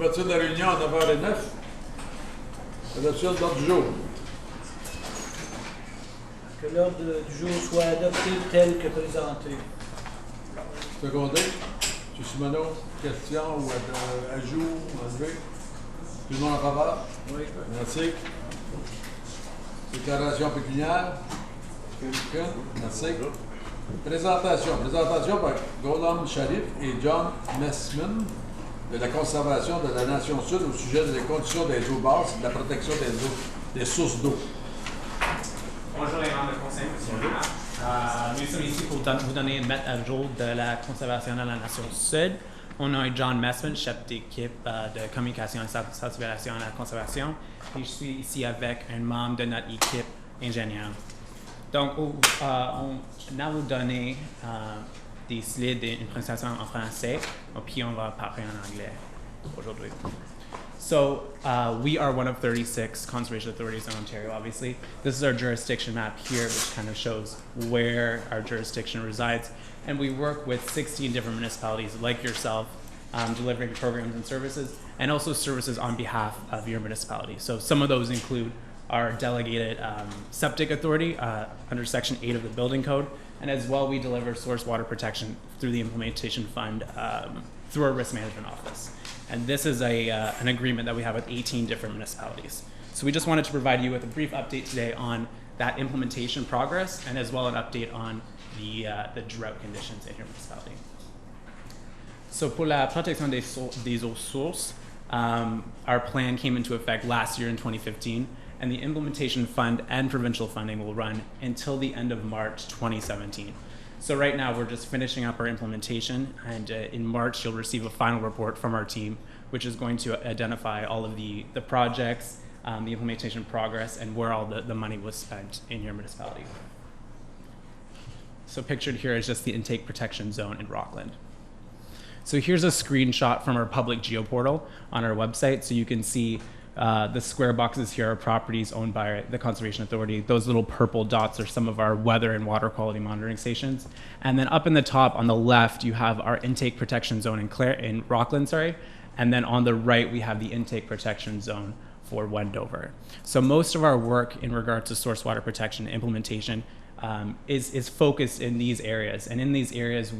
Ouverture de la réunion à 9h09. Adoption de l'ordre du jour. Que l'ordre du jour soit adopté tel que présenté. Secondé. M. Simoneau, question ou ajout, enlevé? Tout le monde en faveur? Oui. Merci. Déclaration pécuniaire. Merci. Présentation par Gholam Sharif et John Messman de la conservation de la Nation Sud au sujet des conditions des eaux basses et de la protection des sources d'eau. Bonjour les membres du conseil, monsieur. Nous sommes ici pour vous donner une mettre à jour de la conservation de la Nation Sud. On a John Messman, chef d'équipe de communication et sensibilisation à la conservation. Et je suis ici avec un membre de notre équipe ingénieur. Donc, on va vous donner des slides et une présentation en français, puis on va parler en anglais aujourd'hui. So, we are one of 36 conservation authorities in Ontario, obviously. This is our jurisdiction map here, which kind of shows where our jurisdiction resides. And we work with 16 different municipalities like yourself, delivering programs and services, and also services on behalf of your municipality. So some of those include our delegated septic authority under Section 8 of the Building Code, and as well we deliver source water protection through the Implementation Fund through our Risk Management Office. And this is an agreement that we have with 18 different municipalities. So we just wanted to provide you with a brief update today on that implementation progress, and as well an update on the drought conditions in your municipality. So pour la protection des eaux sources, our plan came into effect last year in 2015, and the Implementation Fund and provincial funding will run until the end of March 2017. So right now we're just finishing up our implementation, and in March you'll receive a final report from our team, which is going to identify all of the projects, the implementation progress, and where all the money was spent in your municipality. So pictured here is just the intake protection zone in Rockland. So here's a screenshot from our public geoportal on our website, so you can see the square boxes here are properties owned by the Conservation Authority. Those little purple dots are some of our weather and water quality monitoring stations. And then up in the top on the left, you have our intake protection zone in Rockland, and then on the right, we have the intake protection zone for Wendover. So most of our work in regard to source water protection implementation is focused in these areas. And in these areas,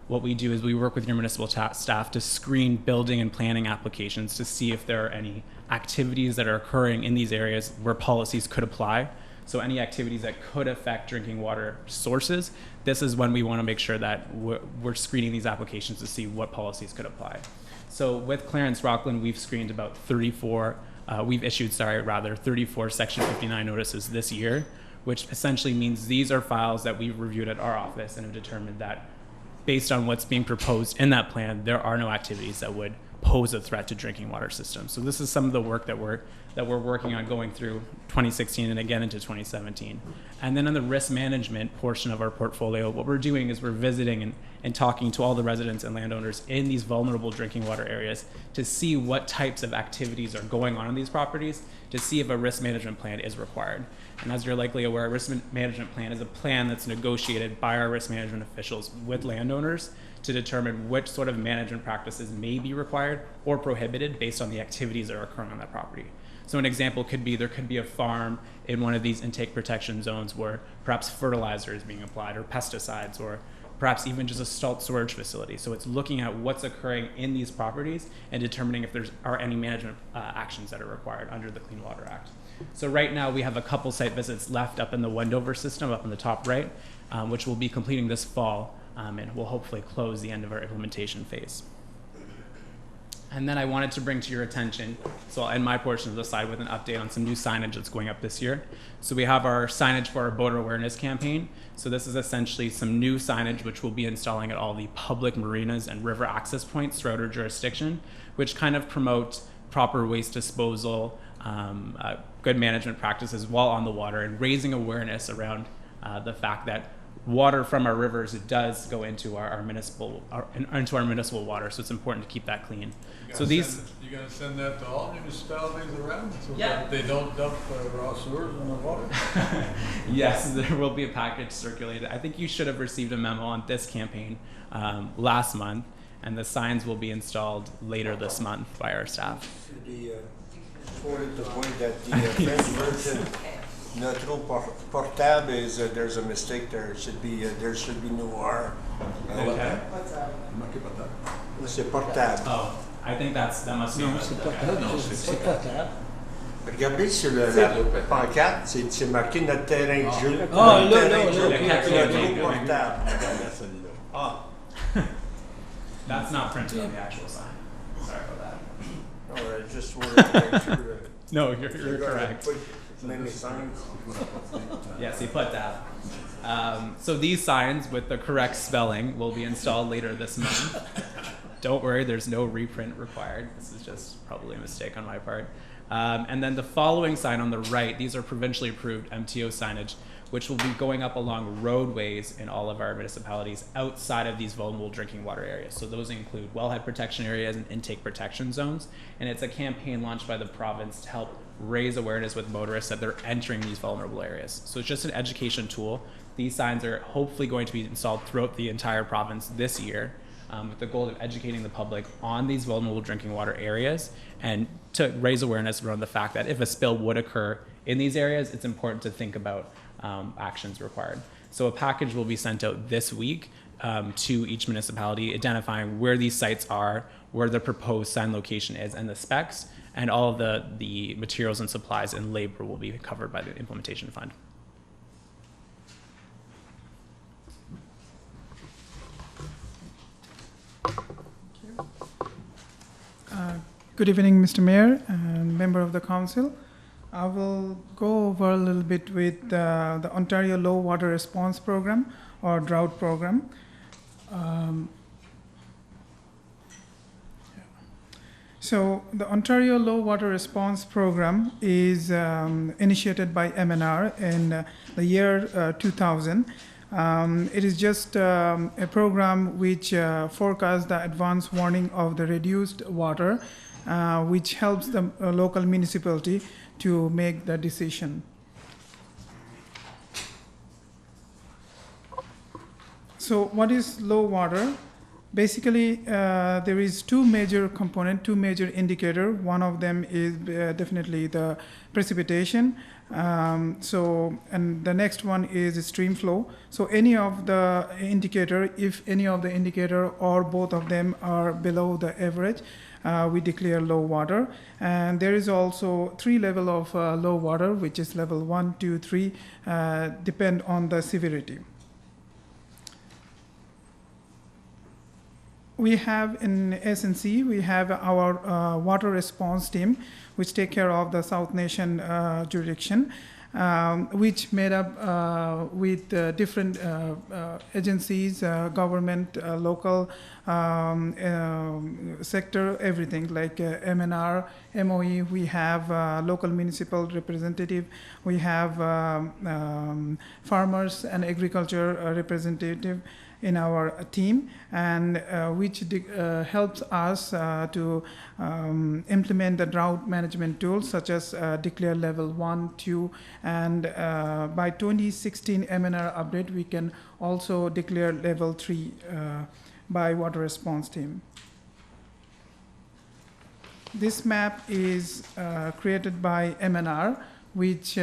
what we do is we work with your municipal staff to screen building and planning applications to see if there are any activities that are occurring in these areas where policies could apply. So any activities that could affect drinking water sources, this is when we want to make sure that we're screening these applications to see what policies could apply. So with Clarence Rockland, we've screened about 34 Section 59 notices this year, which essentially means these are files that we've reviewed at our office and have determined that based on what's being proposed in that plan, there are no activities that would pose a threat to drinking water systems. So this is some of the work that we're working on going through 2016 and again into 2017. And then on the risk management portion of our portfolio, what we're doing is we're visiting and talking to all the residents and landowners in these vulnerable drinking water areas to see what types of activities are going on in these properties, to see if a risk management plan is required. And as you're likely aware, a risk management plan is a plan that's negotiated by our risk management officials with landowners to determine which sort of management practices may be required or prohibited based on the activities that are occurring on that property. So an example could be there could be a farm in one of these intake protection zones where perhaps fertilizer is being applied or pesticides, or perhaps even just a salt storage facility. So it's looking at what's occurring in these properties and determining if there are any management actions that are required under the Clean Water Act. So right now we have a couple site visits left up in the Wendover system, up in the top right, which we'll be completing this fall, and we'll hopefully close the end of our implementation phase. And then I wanted to bring to your attention, so I'll end my portion of the slide with an update on some new signage that's going up this year. So we have our signage for our boater awareness campaign. So this is essentially some new signage which we'll be installing at all the public marinas and river access points throughout our jurisdiction, which kind of promote proper waste disposal, good management practices while on the water, and raising awareness around the fact that water from our rivers does go into our municipal water, so it's important to keep that clean. So these, you're going to send that to all municipalities around, so Yeah. that they don't dump raw sewers in the water? yes, there will be a package circulated. I think you should have received a memo on this campaign last month, and the signs will be installed later this month by our staff. For the point that the French version, not trop portable, is there's a mistake. There should be no R. Okay. Marqué portable. C'est portable. Oh, I think that must be. Non, c'est pas Ah, non, c'est pas clair. Regardez sur la pancarte, c'est marqué notre terrain de jeu. Ah, Notre là, terrain de jeu, là, ok. c'est trop portable. Regardez celle-là. Ah, That's not printed on the actual sign. Sorry about that. no, I just wanted to make sure. No, you're correct. Many signs. Yes, he put that. So these signs with the correct spelling will be installed later this month. Don't worry, there's no reprint required. This is just probably a mistake on my part. And then the following sign on the right, these are provincially approved MTO signage, which will be going up along roadways in all of our municipalities outside of these vulnerable drinking water areas. So those include wellhead protection areas and intake protection zones. And it's a campaign launched by the province to help raise awareness with motorists that they're entering these vulnerable areas. So it's just an education tool. These signs are hopefully going to be installed throughout the entire province this year, with the goal of educating the public on these vulnerable drinking water areas and to raise awareness around the fact that if a spill would occur in these areas, it's important to think about actions required. So a package will be sent out this week to each municipality, identifying where these sites are, where the proposed sign location is, and the specs, and all of the materials and supplies and labor will be covered by the implementation fund. Good evening, Mr. Mayor and member of the council. I will go over a little bit with the Ontario Low Water Response Program or drought program. So the Ontario Low Water Response Program is initiated by MNR in the year 2000. It is just a program which forecasts the advance warning of the reduced water, which helps the local municipality to make the decision. So what is low water? Basically, there is two major components, two major indicators. One of them is definitely the precipitation. And the next one is stream flow. So any of the indicator, if any of the indicator or both of them are below the average, we declare low water. And there is also 3 levels of low water, which is level 1, 2, 3, depend on the severity. We have in SNC, we have our water response team, which take care of the South Nation jurisdiction, which made up with different agencies, government, local sector, everything like MNR, MOE. We have local municipal representative. We have farmers and agriculture representative in our team, and which helps us to implement the drought management tools such as declare level 1, 2, and by 2016 MNR update we can also declare level 3 by water response team. This map is created by MNR, which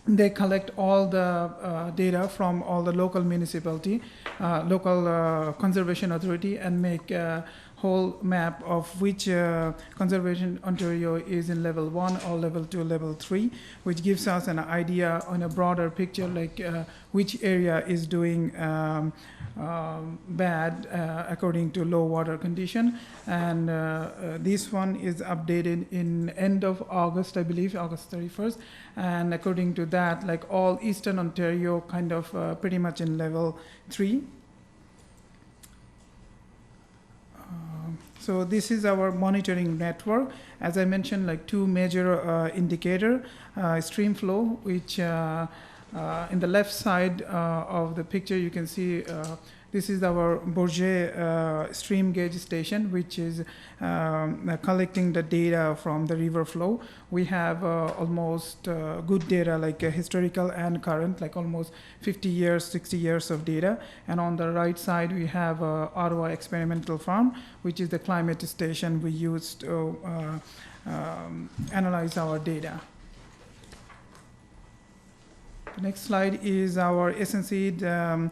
they collect all the data from all the local municipality, local conservation authority, and make a whole map of which conservation Ontario is in level 1 or level 2, level 3, which gives us an idea on a broader picture, like which area is doing bad according to low water condition. And this one is updated in end of August, I believe, August 31st. And according to that, like all Eastern Ontario kind of pretty much in level 3. So this is our monitoring network. As I mentioned, like 2 major indicator, stream flow, which in the left side of the picture you can see This is our Bourget stream gauge station, which is collecting the data from the river flow. We have almost good data, like historical and current, like almost 50 years, 60 years of data. And on the right side, we have Ottawa Experimental Farm, which is the climate station we use to analyze our data. The next slide is our SNC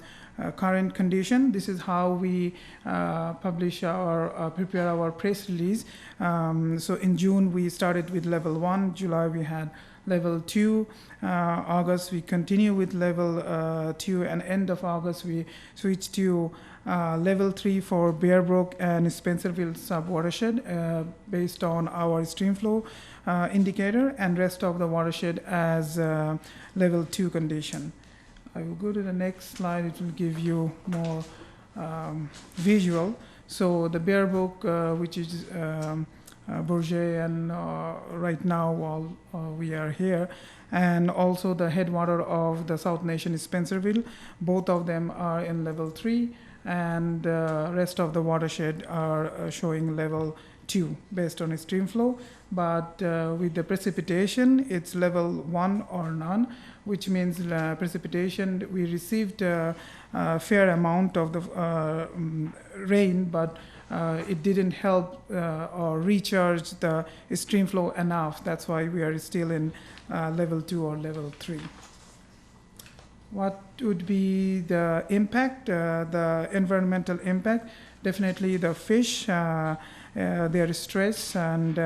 current condition. This is how we publish our prepare our press release. So in June we started with level 1. July we had level 2. August we continue with level 2, and end of August we switched to level 3 for Bear Brook and Spencerville sub-watershed based on our stream flow indicator, and rest of the watershed as level 2 condition. I will go to the next slide. It will give you more visual. So the Bear Brook, which is Bourget, and right now while we are here, and also the headwater of the South Nation is Spencerville. Both of them are in level 3, and rest of the watershed are showing level 2 based on stream flow. But with the precipitation, it's level 1 or none, which means precipitation, we received a fair amount of the rain, but it didn't help or recharge the stream flow enough. That's why we are still in level 2 or level 3. What would be the impact, the environmental impact? Definitely the fish, their stress, and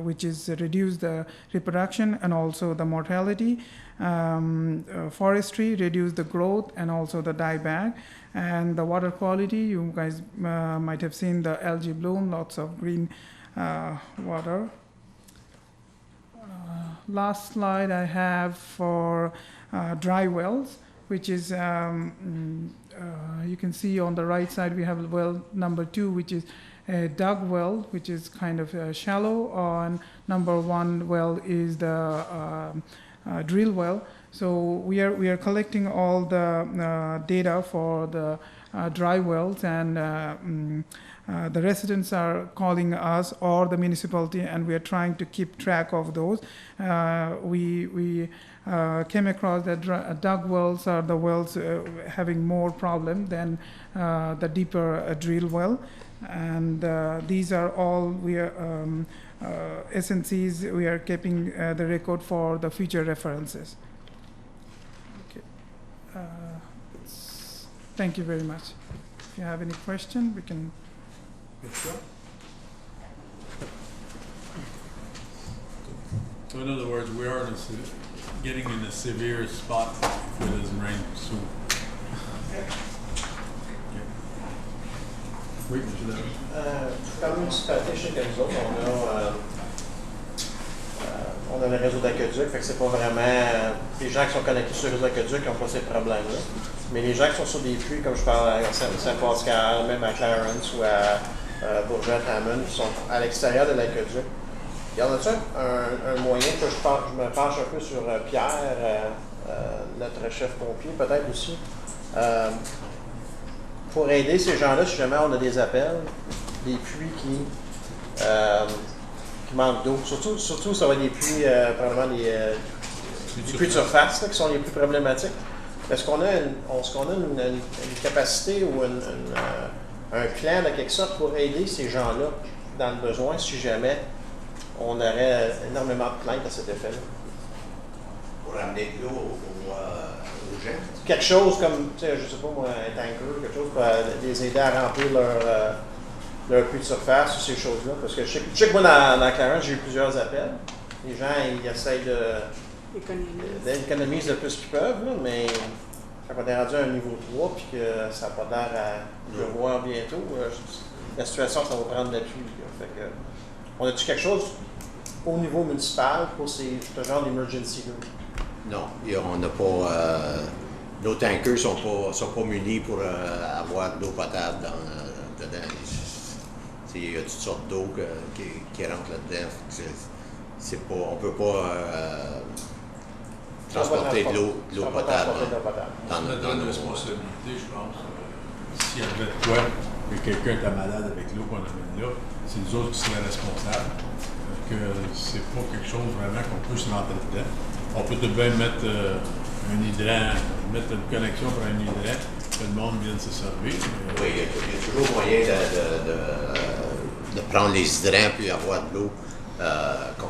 which is reduce the reproduction and also the mortality. Forestry reduce the growth and also the dieback. And the water quality, you guys might have seen the algae bloom, lots of green water. Last slide I have for dry wells, which is you can see on the right side we have well number 2, which is a dug well, which is kind of shallow, and number 1 well is the drill well. So we are collecting all the data for the dry wells, and the residents are calling us or the municipality, and we are trying to keep track of those. We came across that dug wells are the wells having more problem than the deeper drill well, and these are all we are SNCs. We are keeping the record for the future references. Okay. Thank you very much. If you have any question, we can. So in other words, we are getting in a severe spot if it doesn't rain soon. Oui, M. David. Comme municipalité, je sais que nous autres, on a le réseau d'aqueduc, fait que c'est pas vraiment les gens qui sont connectés sur le réseau d'aqueduc qui n'ont pas ces problèmes-là. Mais les gens qui sont sur des puits, comme je parle à Saint-Pascal, même à Clarence ou à Bourget-Hammond, qui sont à l'extérieur de l'aqueduc. Y en a-t-il un moyen que je me penche un peu sur Pierre, notre chef pompier, peut-être aussi, pour aider ces gens-là, si jamais on a des appels, des puits qui manquent d'eau. Surtout, ça va être des puits, probablement des puits de surface là, qui sont les plus problématiques. Est-ce qu'on a une capacité ou un plan de quelque sorte pour aider ces gens-là dans le besoin si jamais on aurait énormément de plaintes à cet effet-là? Pour amener de l'eau aux gens? Quelque chose comme, tu sais, je sais pas moi, un tanker, quelque chose pour les aider à remplir leur puits de surface ou ces choses-là. Parce que je sais que moi, dans Clarence, j'ai eu plusieurs appels. Les gens, ils essayent d'économiser le plus qu'ils peuvent, là, mais quand on est rendu à un niveau 3 puis que ça n'a pas l'air à pleuvoir bientôt, la situation, ça va prendre de l'appui. Fait que, on a-tu quelque chose au niveau municipal pour ce genre d'emergency-là? Non, on n'a pas. Nos tankers sont pas munis pour avoir de l'eau potable dedans. Il y a toutes sortes d'eau qui rentrent là-dedans. On ne peut pas transporter de l'eau potable dans nos responsabilité, je pense. s'il y avait de quoi, que quelqu'un était malade avec l'eau qu'on amène là, c'est nous autres qui seraient responsables. Que c'est pas quelque chose vraiment qu'on peut se rentrer dedans. On peut tout de même mettre un hydrant, mettre une connexion pour un hydrant, que le monde vienne se servir. Oui, il y a toujours moyen de prendre les hydrants puis avoir de l'eau,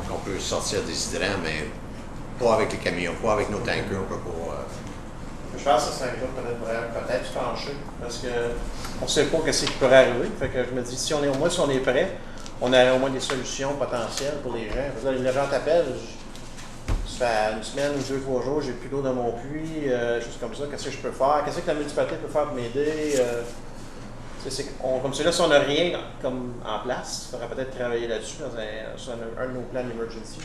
qu'on peut sortir des hydrants, mais pas avec les camions, pas avec nos tankers, on peut pas. Je pense que c'est un groupe peut-être penché, parce qu'on ne sait pas ce qui pourrait arriver. Fait que je me dis, si on est prêt, on a au moins des solutions potentielles pour les gens. Parce que les gens t'appellent, ça fait une semaine ou 2 ou 3 jours, j'ai plus d'eau dans mon puits, choses comme ça. Qu'est-ce que je peux faire? Qu'est-ce que la municipalité peut faire pour m'aider? Comme celui-là, si on n'a rien comme en place, il faudrait peut-être travailler là-dessus sur un de nos plans d'emergency.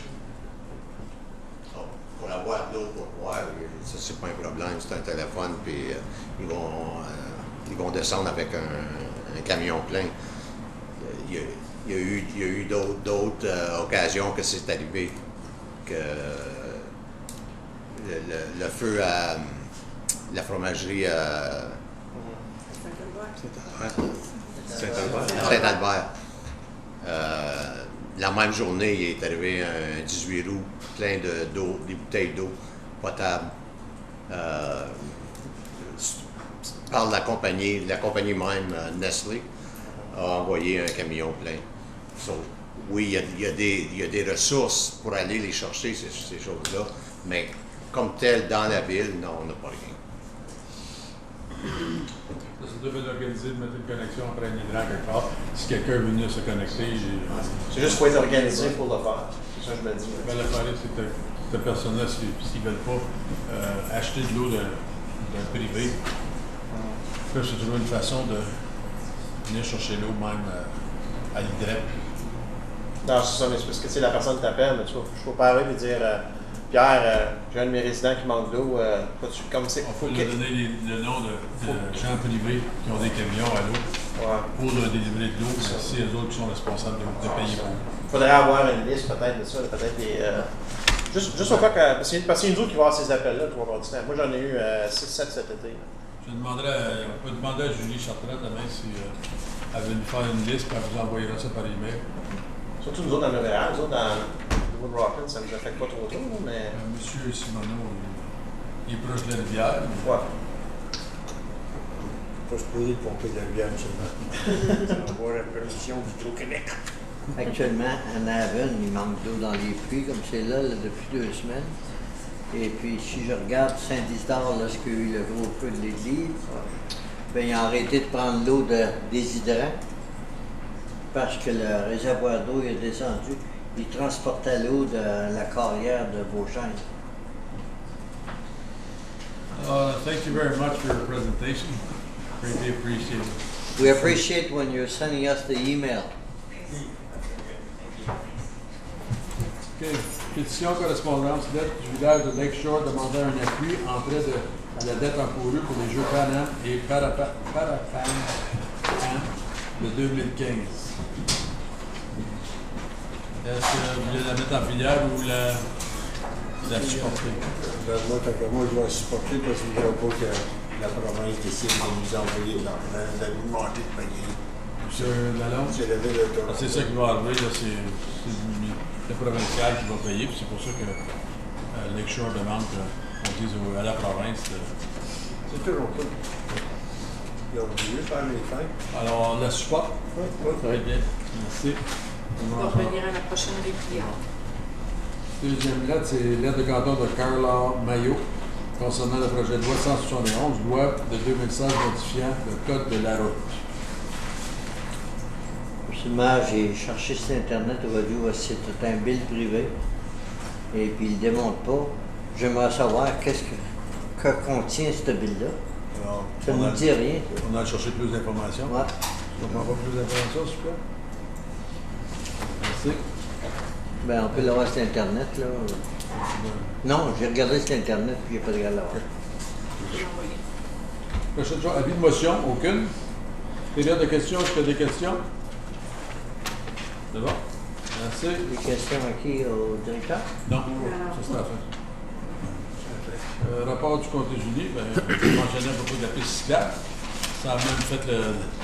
Pour avoir de l'eau pour boire, ça c'est pas un problème, c'est un téléphone, puis ils vont descendre avec un camion plein. Il y a eu d'autres occasions que c'est arrivé, que le feu à la fromagerie Saint-Albert. La même journée, il est arrivé un 18 roues plein d'eau, des bouteilles d'eau potable. Par la compagnie même, Nestlé, a envoyé un camion plein. So, oui, il y a des ressources pour aller les chercher, ces choses-là, mais comme tel, dans la ville, non, on n'a pas rien. Ça devait l'organiser de mettre une connexion après un hydrant quelque part. Si quelqu'un veut venir se connecter, C'est juste qu'il faut être organisé pour le faire. C'est ça que je me dis. ben, l'affaire, c'est que cette personne-là, s'ils ne veulent pas acheter de l'eau d'un privé, là, c'est toujours une façon de venir chercher l'eau même à l'hydrant. Non, c'est ça, mais c'est parce que la personne t'appelle, mais je ne peux pas arriver et dire Pierre, j'ai un de mes résidents qui manque d'eau, comme c'est. On peut leur donner le nom de gens privés qui ont des camions à l'eau pour leur délivrer de l'eau, mais c'est eux autres qui sont responsables de payer pour. Il faudrait avoir une liste peut-être de ça, peut-être des. Juste au cas que. Parce que c'est nous autres qui vont avoir ces appels-là, tu vas avoir du temps. Moi j'en ai eu 6-7 cet été. On peut demander à Julie Chartrand demain si elle veut nous faire une liste, puis elle vous envoyera ça par email. Surtout nous autres dans le Montréal, nous autres dans Wood Rockland, ça ne nous affecte pas trop, mais. Monsieur Simoneau, il est proche de la rivière. Mais... Ouais. Pas se poser de pomper de la rivière seulement. Ça va avoir la permission d'Hydro-Québec. Actuellement, à Naven, il manque d'eau dans les puits, comme c'est là, depuis 2 semaines. Et puis, si je regarde Saint-Isidore, lorsqu'il y a eu le gros feu de l'église, ben, ils ont arrêté de prendre l'eau des hydrants parce que le réservoir d'eau est descendu. Ils transportaient l'eau de la carrière de Beauchesne. Thank you very much for your presentation. Greatly appreciated. We appreciate when you're sending us the email. Okay. Pétition correspondance dette du village de Lakeshore demandant un appui en frais de la dette encourue pour les Jeux Pan Am et Parapan Am de 2015. Est-ce que vous voulez la mettre en filière ou la supporter? Moi, tant que moi, je vais la supporter parce que je ne veux pas que la province décide de nous envoyer de l'argent, d'alimenter de payer. Monsieur Lalonde? C'est la ville de Toronto. C'est ça qui va arriver, là, c'est le provincial qui va payer, puis c'est pour ça que Lakeshore demande qu'on dise à la province. C'est Toronto. Ils ont voulu faire les fêtes. Alors, on la supporte? Oui. Très bien. Merci. On va revenir à la prochaine réplique. Deuxième lettre, c'est lettre de canton de Carla Maillot concernant le projet de loi 171, loi de 2016 modifiant le code de la route. Absolument, j'ai cherché sur Internet aujourd'hui, c'est tout un bill privé. Et puis il ne démontre pas. J'aimerais savoir qu'est-ce que contient ce bill-là. Alors, Ça ne nous dit rien. On a cherché plus d'informations. Ouais. On prend pas plus d'informations, s'il vous plaît. Merci. Ben, on peut l'avoir sur Internet, là. Non, j'ai regardé sur Internet, puis il n'y a pas de l'avoir. Prochaine chose, avis de motion, aucune. Période de questions, est-ce qu'il y a des questions? C'est bon? Merci. Des questions à qui? Au directeur? Non, ça c'est la fin. Rapport du comté Julie, ben, je mentionnais à propos de la piste cyclable. Ça a même fait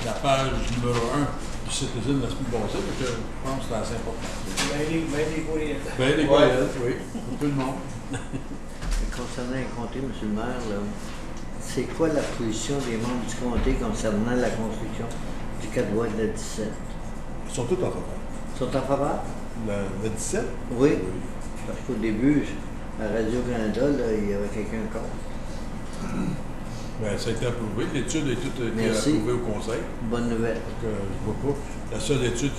la page numéro 1 du Citizen la semaine passée, donc je pense que c'est assez important. Ben des courriels. Ben, les courriels, oui, pour tout le monde. Concernant le comté, M. le maire, là, c'est quoi la position des membres du comté concernant la construction du 4 voies de la 17? Ils sont tous en faveur. Ils sont en faveur? Le 17? Oui. Parce qu'au début, à Radio-Canada, là, il y avait quelqu'un contre. Ben, ça a été approuvé. L'étude est toute Merci. approuvée au conseil. Bonne nouvelle. Donc, je vois pas. La seule étude,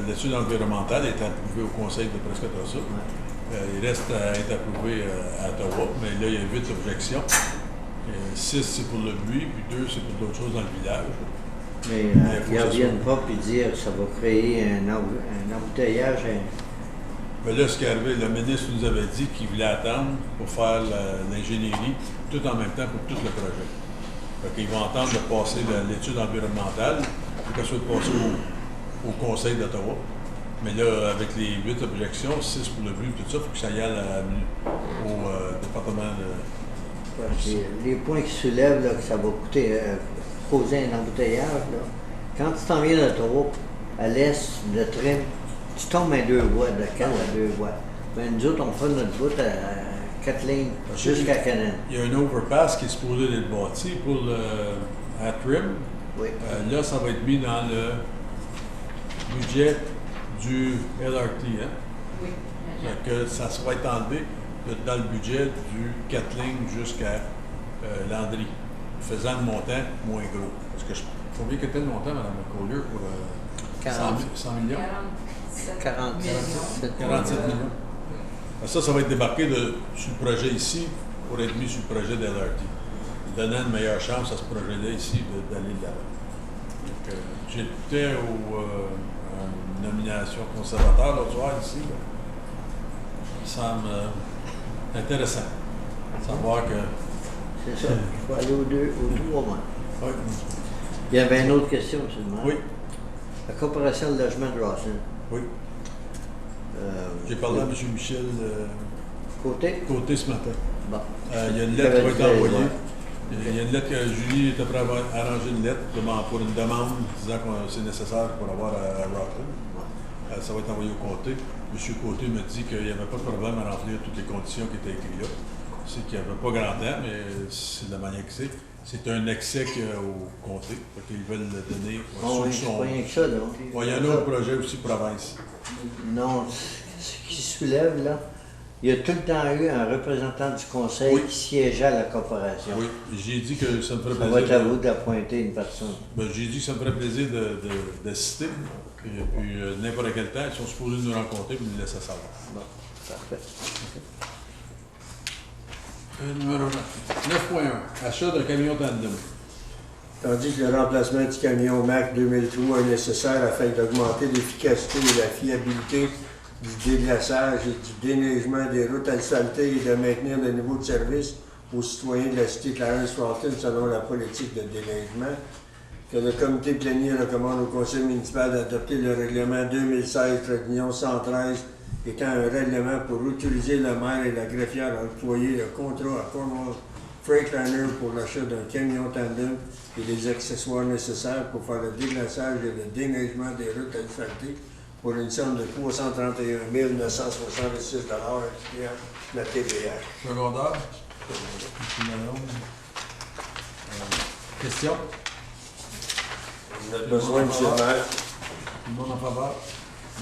l'étude environnementale, est approuvée au conseil de presque tout ça. Il reste à être approuvé à Ottawa, mais là, il y a 8 objections. 6, c'est pour le bruit, puis 2, c'est pour d'autres choses dans le village. Mais il faut ils que ne ça viennent pas et dire que ça va créer un embouteillage. Mais là, ce qui est arrivé, le ministre nous avait dit qu'il voulait attendre pour faire l'ingénierie tout en même temps pour tout le projet. Fait qu'ils vont attendre de passer l'étude environnementale pour qu'elle soit passée au Conseil d'Ottawa. Mais là, avec les 8 objections, 6 pour le bruit, tout ça, il faut que ça y aille au département de... Les points qui soulèvent, là, que ça va coûter, causer un embouteillage, là. Quand tu t'en viens d'Ottawa, à l'est de Trim, tu tombes à 2 voies, de Cannes à 2 voies. Ben, nous autres, on fait notre bout à 4 lignes jusqu'à Cannes. Il y a un overpass qui est supposé être bâti pour à Trim. Oui. Là, ça va être mis dans le budget du LRT. Hein? Oui. Fait que ça va être enlevé dans le budget du 4 lignes jusqu'à Landry, faisant le montant moins gros. Parce que combien était le montant, Mme Collier, pour 100 millions? 47 millions. Ça va être débarqué sur le projet ici pour être mis sur le projet de LRT. Donnant une meilleure chance à ce projet-là ici d'aller de l'avant. J'étais à une nomination conservateur l'autre soir ici. Là. Ça me semble intéressant de savoir que... C'est ça. Il faut aller aux 3 mois. Oui. Il y avait une autre question, M. le maire. Oui. La coopération de logement de Rawson. Oui. J'ai parlé à M. Michel Côté ce matin. Bon. Il y a une lettre qui va être envoyée. Il y a une lettre que Julie était prête à arranger une lettre pour une demande disant que c'est nécessaire pour avoir à Rockland. Ça va être envoyé au comté. M. Côté me dit qu'il n'y avait pas de problème à remplir toutes les conditions qui étaient écrites là. C'est qu'il n'y avait pas grand temps, mais c'est de la manière que c'est. C'est un excès qu'il y a au comté. Ils veulent le donner Oh, oui, c'est pas rien que ça, là. Il y a un autre projet aussi province. Non, ce qui soulève, là, il y a tout le temps eu un représentant du conseil qui siégeait à la coopération. Oui, j'ai dit que ça me ferait Ça plaisir. va être à vous d'appointer une personne. Ben, j'ai dit que ça me ferait plaisir d'assister. Puis n'importe quel temps, ils sont supposés nous rencontrer et nous laisser savoir. Bon, parfait. Numéro 9.1. Achat d'un camion tandem. Tandis que le remplacement du camion Mac 2003 est nécessaire afin d'augmenter l'efficacité et la fiabilité du déglaçage et du déneigement des routes asphaltées et de maintenir le niveau de service aux citoyens de la cité Clarence-Walton selon la politique de déneigement, que le comité plénier recommande au conseil municipal d'adopter le règlement 2016-113 étant un règlement pour autoriser le maire et la greffière à octroyer le contrat à Cornwall Freightliner pour l'achat d'un camion tandem et les accessoires nécessaires pour faire le déglaçage et le déneigement des routes asphaltées pour une somme de 331 966 incluant la TVA. Secondaire. Question? On a besoin, M. le maire. Tout le monde en faveur?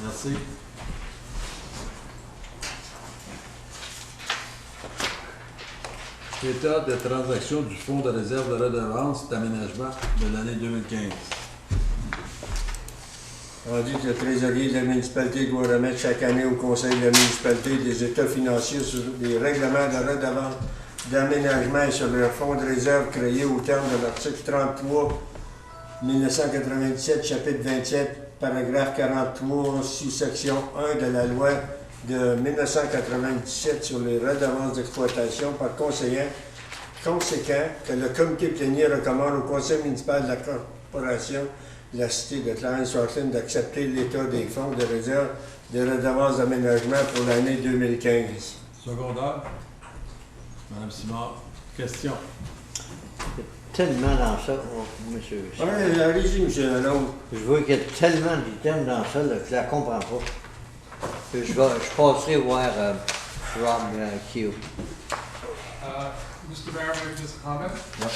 Merci. État de transaction du Fonds de réserve de redevance d'aménagement de l'année 2015. Rendu que le trésorier de la municipalité doit remettre chaque année au conseil de la municipalité des états financiers sur les règlements de redevance d'aménagement et sur le fonds de réserve créé au terme de l'article 33 1997, chapitre 27, paragraphe 43, sous-section 1 de la loi de 1997 sur les redevances d'exploitation par conséquent que le comité plénier recommande au conseil municipal de la corporation de la cité de Clarence-Walton d'accepter l'état des fonds de réserve des redevances d'aménagement pour l'année 2015. Secondaire. Madame Simard, question. tellement dans ça, monsieur. Ouais, allez-y, monsieur Lalonde. Je vois qu'il y a tellement d'items dans ça là, que je la comprends pas. Je passerai voir Rob Keogh. Mr. Mayor, may I just comment? Yep.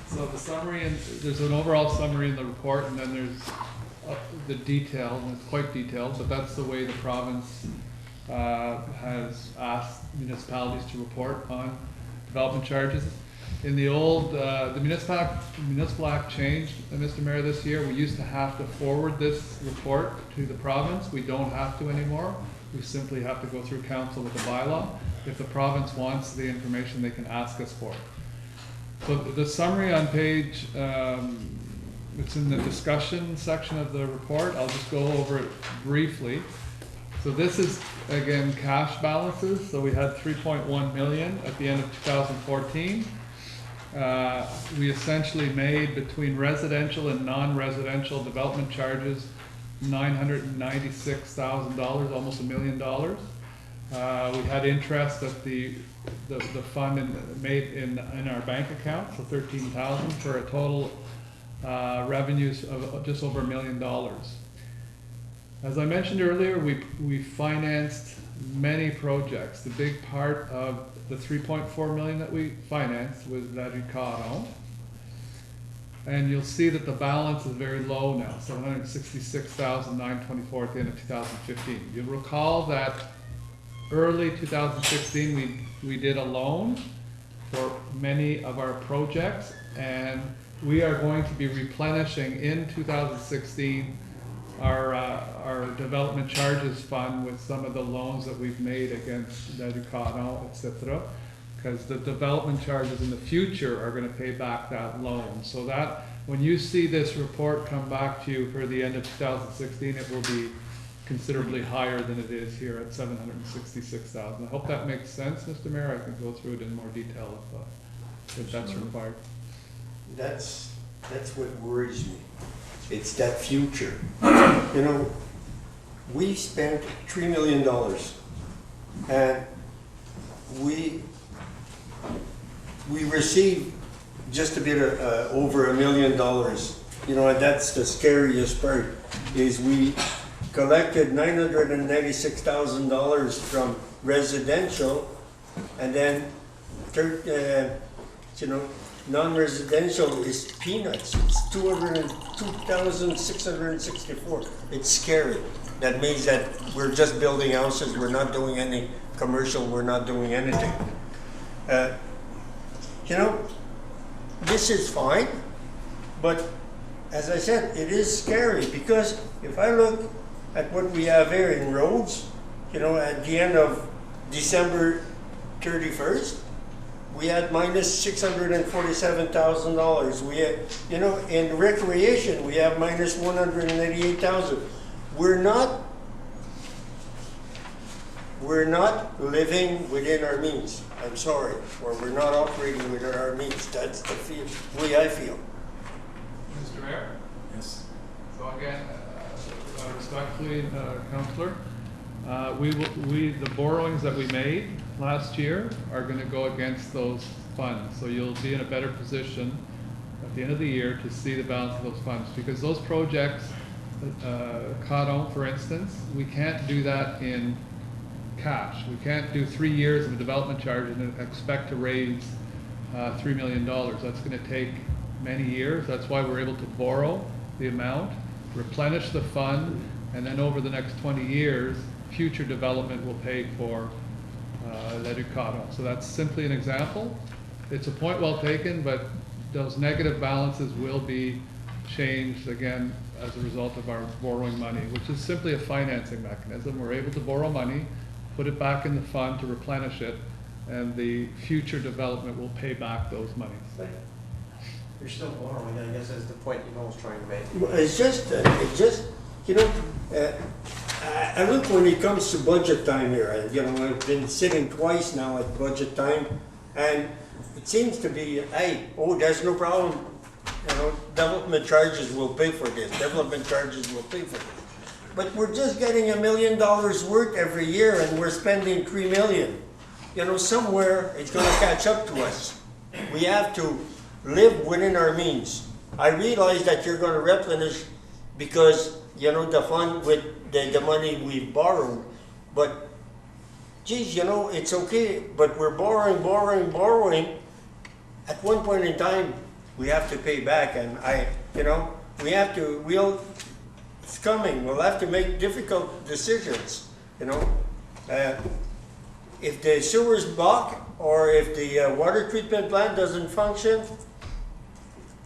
So the summary, and there's an overall summary in the report, and then there's the detail, and it's quite detailed, but that's the way the province has asked municipalities to report on development charges. In the old, the Municipal Act changed, Mr. Mayor, this year. We used to have to forward this report to the province. We don't have to anymore. We simply have to go through council with the bylaw. If the province wants the information, they can ask us for it. So the summary on page, it's in the discussion section of the report. I'll just go over it briefly. So this is, again, cash balances. So we had 3.1 million at the end of 2014. We essentially made, between residential and non-residential development charges, $996,000, almost $1 million. We had interest that the fund made in our bank account, so $13,000, for a total revenues of just over $1 million. As I mentioned earlier, we financed many projects. The big part of the 3.4 million that we financed was L'Educado. And you'll see that the balance is very low now, $766,924 at the end of 2015. You'll recall that early 2016 we did a loan for many of our projects, and we are going to be replenishing in 2016 our development charges fund with some of the loans that we've made against L'Educado, etc. Because the development charges in the future are going to pay back that loan. So that when you see this report come back to you for the end of 2016, it will be considerably higher than it is here at 766,000. I hope that makes sense, Mr. Mayor. I can go through it in more detail if that's required. That's what worries me. It's that future. You know, we spent $3 million, and we received just a bit over $1 million. You know, and that's the scariest part, is we collected $996,000 from residential, and then you know, non-residential is peanuts. It's $202,664. It's scary. That means that we're just building houses. We're not doing any commercial. We're not doing anything. You know, this is fine, but as I said, it is scary, because if I look at what we have here in roads, you know, at the end of December 31st, we had minus $647,000. We had, you know, in recreation, we have minus $188,000. We're not living within our means. I'm sorry, or we're not operating within our means. That's the way I feel. Mr. Mayor? Yes. So again, respectfully, Councillor, the borrowings that we made last year are going to go against those funds. So you'll be in a better position at the end of the year to see the balance of those funds, because those projects, Cadon, for instance, we can't do that in cash. We can't do 3 years of development charge and expect to raise $3 million. That's going to take many years. That's why we're able to borrow the amount, replenish the fund, and then over the next 20 years, future development will pay for L'Educado. So that's simply an example. It's a point well taken, but those negative balances will be changed again as a result of our borrowing money, which is simply a financing mechanism. We're able to borrow money, put it back in the fund to replenish it, and the future development will pay back those monies. You're still borrowing, I guess, is the point Yvonne's trying to make. Well, it's just, you know, I look when it comes to budget time here. You know, I've been sitting twice now at budget time, and it seems to be, hey, oh, there's no problem. You know, development charges will pay for this. Development charges will pay for this. But we're just getting $1 million worth every year, and we're spending $3 million. You know, somewhere it's going to catch up to us. We have to live within our means. I realize that you're going to replenish because, you know, the fund with the money we've borrowed, but geez, you know, it's okay, but we're borrowing. At one point in time, we have to pay back, and it's coming. We'll have to make difficult decisions, you know. If the sewer's blocked or if the water treatment plant doesn't function,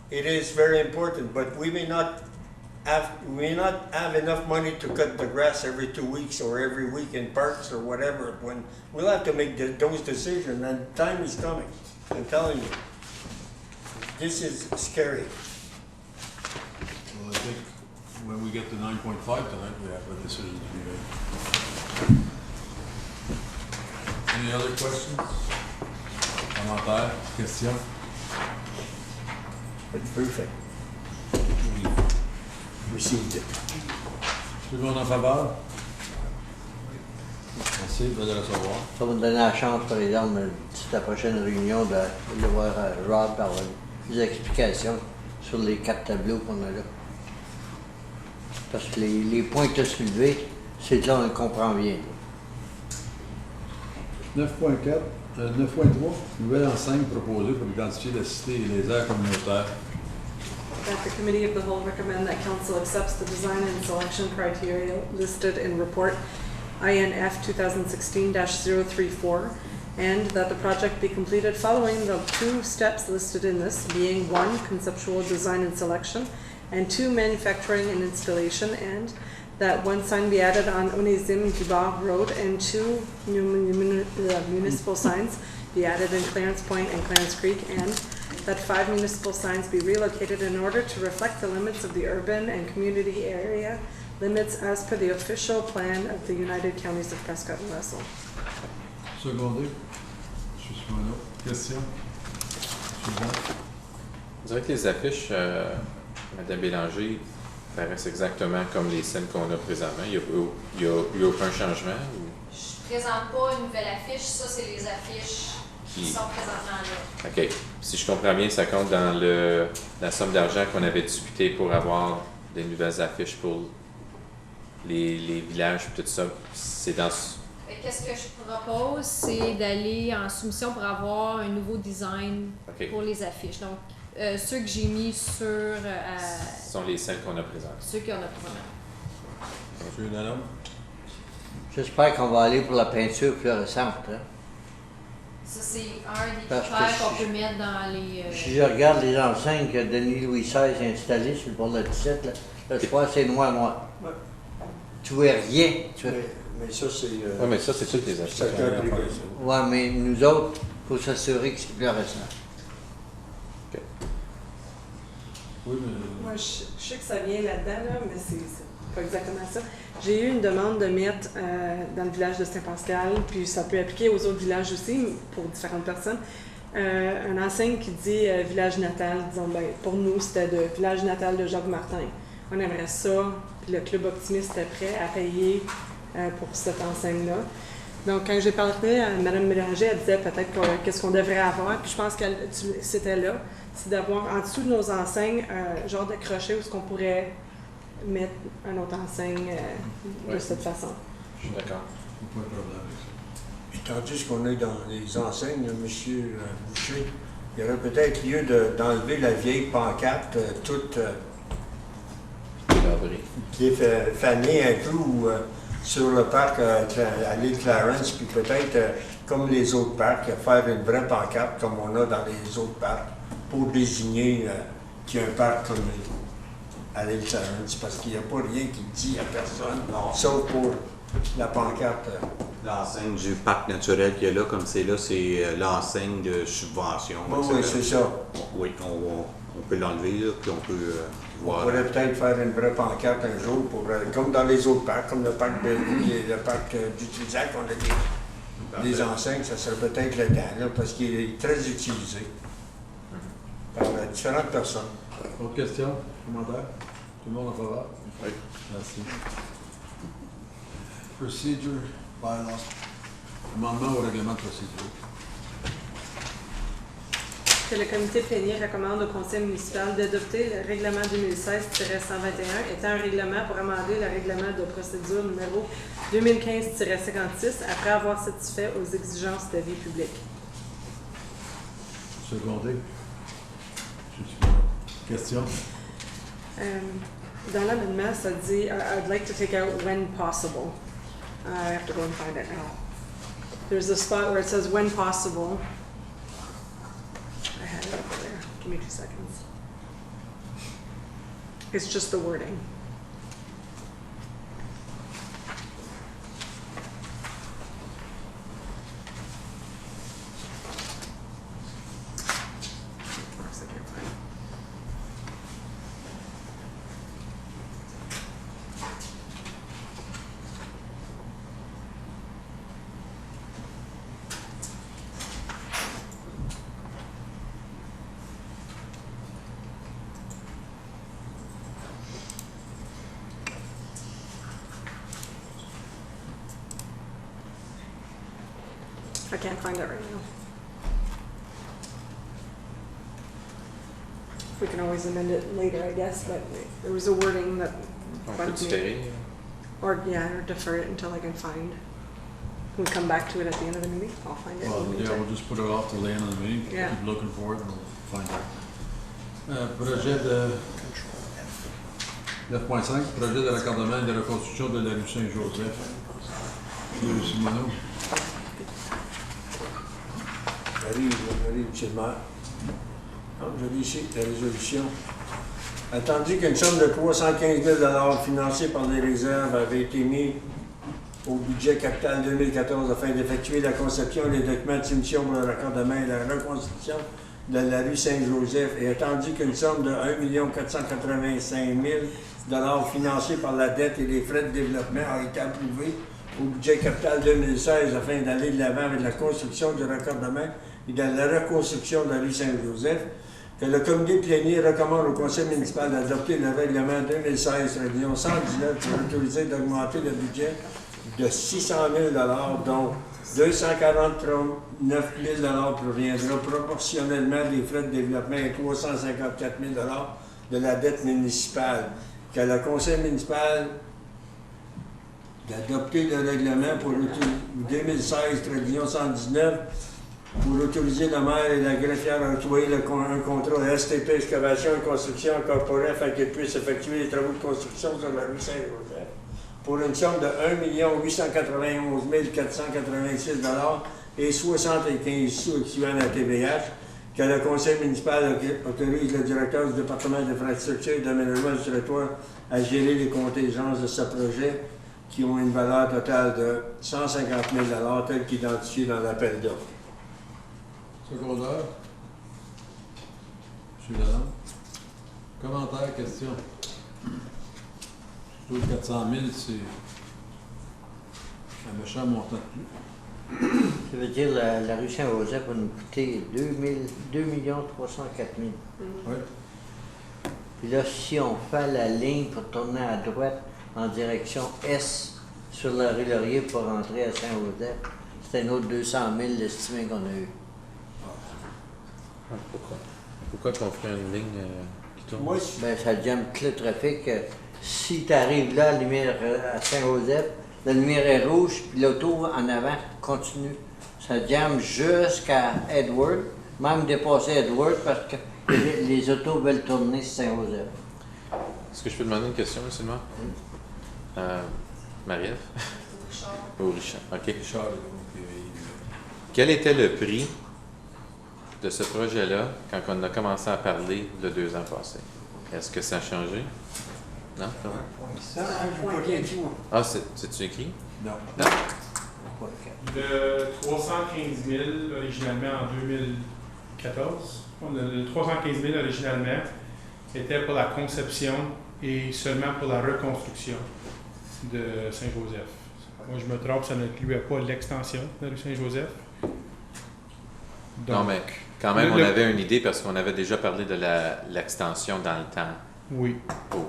it is very important, but we may not have enough money to cut the grass every 2 weeks or every week in parks or whatever. When we'll have to make those decisions, and time is coming. I'm telling you, this is scary. Well, I think when we get to 9.5 tonight, we have a decision to be made. Any other questions? Commentaires? Questions? It's perfect. Received it. Tout le monde en faveur? Merci de le recevoir. Ça va me donner la chance, par exemple, d'ici la prochaine réunion, de voir Rob avoir des explications sur les 4 tableaux qu'on a là. Parce que les points que tu as soulevés, c'est là on le comprend bien. 9.4, 9.3, nouvelle enseigne proposée pour identifier la cité et les aires communautaires. That the committee of the whole recommend that council accepts the design and selection criteria listed in report INF 2016-034, and that the project be completed following the 2 steps listed in this, being 1, conceptual design and selection, and 2, manufacturing and installation, and that 1 sign be added on Onésime Dubar Road and 2 municipal signs be added in Clarence Point and Clarence Creek, and that 5 municipal signs be relocated in order to reflect the limits of the urban and community area limits as per the official plan of the United Counties of Prescott and Russell. Secondé. Je suis là. Question? Suivant. On dirait que les affiches, Mme Bélanger, paraissent exactement comme les scènes qu'on a présentement. Il n'y a eu aucun changement? Ou? Je ne présente pas une nouvelle affiche. Ça, c'est les affiches qui sont présentement là. OK. Si je comprends bien, ça compte dans la somme d'argent qu'on avait discuté pour avoir des nouvelles affiches pour les villages et tout ça. C'est dans ce... Qu'est-ce que je propose, c'est d'aller en soumission pour avoir un nouveau design pour les affiches. Donc, ceux que j'ai mis sur... Ce sont les scènes qu'on a présentées. Ceux qu'on a présentées. Monsieur Lalonde? J'espère qu'on va aller pour la peinture fluorescente. Hein? Ça, c'est un des critères qu'on peut mettre dans les... Si je regarde les enseignes que Denis Louis XVI a installées sur le bord de la 17, là, le soir, c'est noir. Ouais. Tu vois rien. Mais ça, c'est... Oui, mais ça, c'est toutes les affiches. Oui, mais nous autres, il faut s'assurer que c'est fluorescent. OK. Oui, mais... Moi, je sais que ça vient là-dedans, là, mais c'est pas exactement ça. J'ai eu une demande de mettre dans le village de Saint-Pascal, puis ça peut appliquer aux autres villages aussi, pour différentes personnes, une enseigne qui dit village natal. Disons, ben, pour nous, c'était le village natal de Jacques Martin. On aimerait ça, puis le Club Optimiste était prêt à payer pour cette enseigne-là. Donc, quand j'ai parlé à Mme Mélanger, elle disait peut-être qu'est-ce qu'on devrait avoir, puis je pense que c'était là, c'est d'avoir en dessous de nos enseignes un genre de crochet où ce qu'on pourrait mettre une autre enseigne de cette façon. Je suis d'accord. Pas de problème avec ça. Et tandis qu'on est dans les enseignes, M. Boucher, il y aurait peut-être lieu d'enlever la vieille pancarte toute qui est fanée un peu sur le parc à l'île Clarence, puis peut-être, comme les autres parcs, faire une vraie pancarte comme on a dans les autres parcs pour désigner qu'il y a un parc comme à l'île Clarence, parce qu'il n'y a pas rien qui dit à personne, sauf pour la pancarte. L'enseigne du parc naturel qu'il y a là, comme c'est là, c'est l'enseigne de subvention. Oui, c'est ça. Oui, on peut l'enlever, là, puis on peut voir. On pourrait peut-être faire une vraie pancarte un jour, comme dans les autres parcs, comme le parc de Bellevue et le parc du Trisac, on a des enseignes, ça serait peut-être le temps, là, parce qu'il est très utilisé par différentes personnes. Autre question? Commentaire? Tout le monde en faveur? Oui. Merci. Procedure, bylaws. Amendement au règlement de procédure. que le comité plénier recommande au conseil municipal d'adopter le règlement 2016-121 étant un règlement pour amender le règlement de procédure numéro 2015-56 après avoir satisfait aux exigences de vie publique. Secondé. Question? Dans l'amendement, ça dit I'd like to take out when possible. I have to go and find it now. There's a spot where it says when possible. I had it over there. Give me 2 seconds. It's just the wording. Of course I can't find it. I can't find it right now. We can always amend it later, I guess, but there was a wording that On peut bugged me. différer. Or defer it until I can find. We'll come back to it at the end of the meeting. I'll find it. Well, in the yeah, meantime. we'll just put it off till the end of the meeting. Yeah. Keep looking for it and we'll find out. Projet de 9.5, projet de raccordement et de reconstruction de la rue Saint-Joseph. M. Simoneau. J'arrive, M. le maire. Je lis ici la résolution. Attendu qu'une somme de 315 000 financée par les réserves avait été mise au budget capital 2014 afin d'effectuer la conception des documents de soumission pour le raccordement et la reconstruction de la rue Saint-Joseph, et attendu qu'une somme de 1 485 000 financée par la dette et les frais de développement a été approuvée au budget capital 2016 afin d'aller de l'avant avec la construction du raccordement et de la reconstruction de la rue Saint-Joseph, que le comité plénier recommande au conseil municipal d'adopter le règlement 2016-119 pour autoriser d'augmenter le budget de 600 000 dont 249 000 proviendra proportionnellement des frais de développement et 354 000 de la dette municipale. Que le conseil municipal d'adopter le règlement pour 2016-119 pour autoriser le maire et la greffière à octroyer un contrat STP Excavation et Construction incorporé afin qu'ils puissent effectuer les travaux de construction sur la rue Saint-Joseph pour une somme de 1 891 486 et 75 sous équivalent à TVH, que le conseil municipal autorise le directeur du département d'infrastructure et d'aménagement du territoire à gérer les contingences de ce projet qui ont une valeur totale de 150 000 tel qu'identifié dans l'appel d'offres. Secondaire. M. Lalonde. Commentaire, question. Surtout 400 000, c'est un méchant montant de plus. Ça veut dire la rue Saint-Joseph va nous coûter 2 304 000. Oui. Puis là, si on fait la ligne pour tourner à droite en direction est sur la rue Laurier pour rentrer à Saint-Joseph, c'est un autre 200 000 l'estimé qu'on a eu. Pourquoi qu'on ferait une ligne qui tourne? Moi, ben, ça jamme tout le trafic. Si tu arrives là, la lumière à Saint-Joseph, la lumière est rouge, puis l'auto en avant continue. Ça jamme jusqu'à Edward, même dépasser Edward parce que les autos veulent tourner sur Saint-Joseph. Est-ce que je peux demander une question, M. le maire? Marie-Ève? Ou Richard? OK. Richard, Quel était le prix de ce projet-là quand on a commencé à parler le 2 ans passés? Est-ce que ça a changé? Non? Ah, c'est-tu écrit? Non. Non. De 315 000 originalement en 2014. Le 315 000 originalement était pour la conception et seulement pour la reconstruction de Saint-Joseph. Moi, je me trompe, ça n'incluait pas l'extension de la rue Saint-Joseph. Non, mais quand même, on avait une idée parce qu'on avait déjà parlé de l'extension dans le temps. Oui. Oh.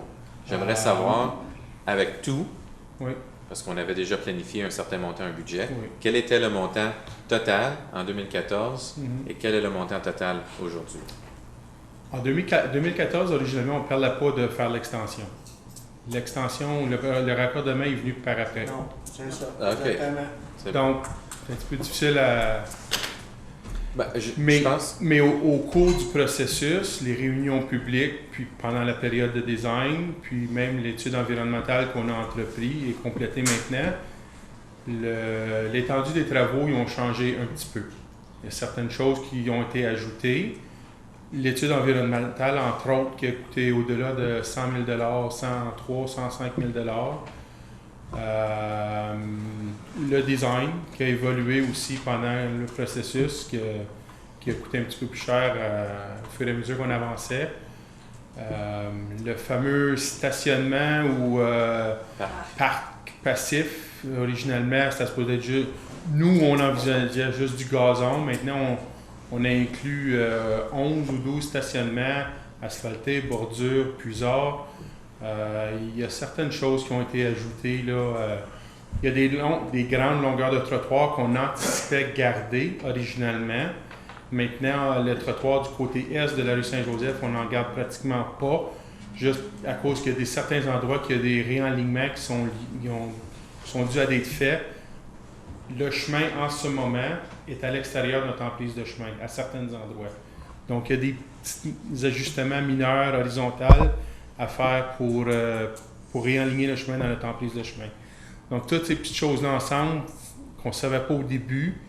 J'aimerais savoir, avec tout, oui, Parce qu'on avait déjà planifié un certain montant, un budget. Oui. Quel était le montant total en 2014 et quel est le montant total aujourd'hui? En 2014, originalement, on ne parlait pas de faire l'extension. L'extension, le raccordement est venu par après. Non, c'est ça. OK. Exactement. Donc, c'est un petit peu difficile à... Ben, je Mais, pense... mais au cours du processus, les réunions publiques, puis pendant la période de design, puis même l'étude environnementale qu'on a entrepris et complétée maintenant, l'étendue des travaux ils ont changé un petit peu. Il y a certaines choses qui ont été ajoutées. L'étude environnementale, entre autres, qui a coûté au-delà de 100 000 103 105 000 le design qui a évolué aussi pendant le processus, qui a coûté un petit peu plus cher au fur et à mesure qu'on avançait. Le fameux stationnement ou parc passif, originalement, c'était supposé être juste... Nous, on envisageait juste du gazon. Maintenant, on a inclus 11 ou 12 stationnements asphaltés, bordures, puisards. Il y a certaines choses qui ont été ajoutées. Là, il y a des grandes longueurs de trottoir qu'on anticipait garder originalement. Maintenant, le trottoir du côté est de la rue Saint-Joseph, on n'en garde pratiquement pas, juste à cause qu'il y a certains endroits qu'il y a des réalignements qui sont dus à des faits. Le chemin, en ce moment, est à l'extérieur de notre emprise de chemin, à certains endroits. Donc, il y a des petits ajustements mineurs, horizontaux, à faire pour réaligner le chemin dans notre emprise de chemin. Donc, toutes ces petites choses-là ensemble, qu'on ne savait pas au début,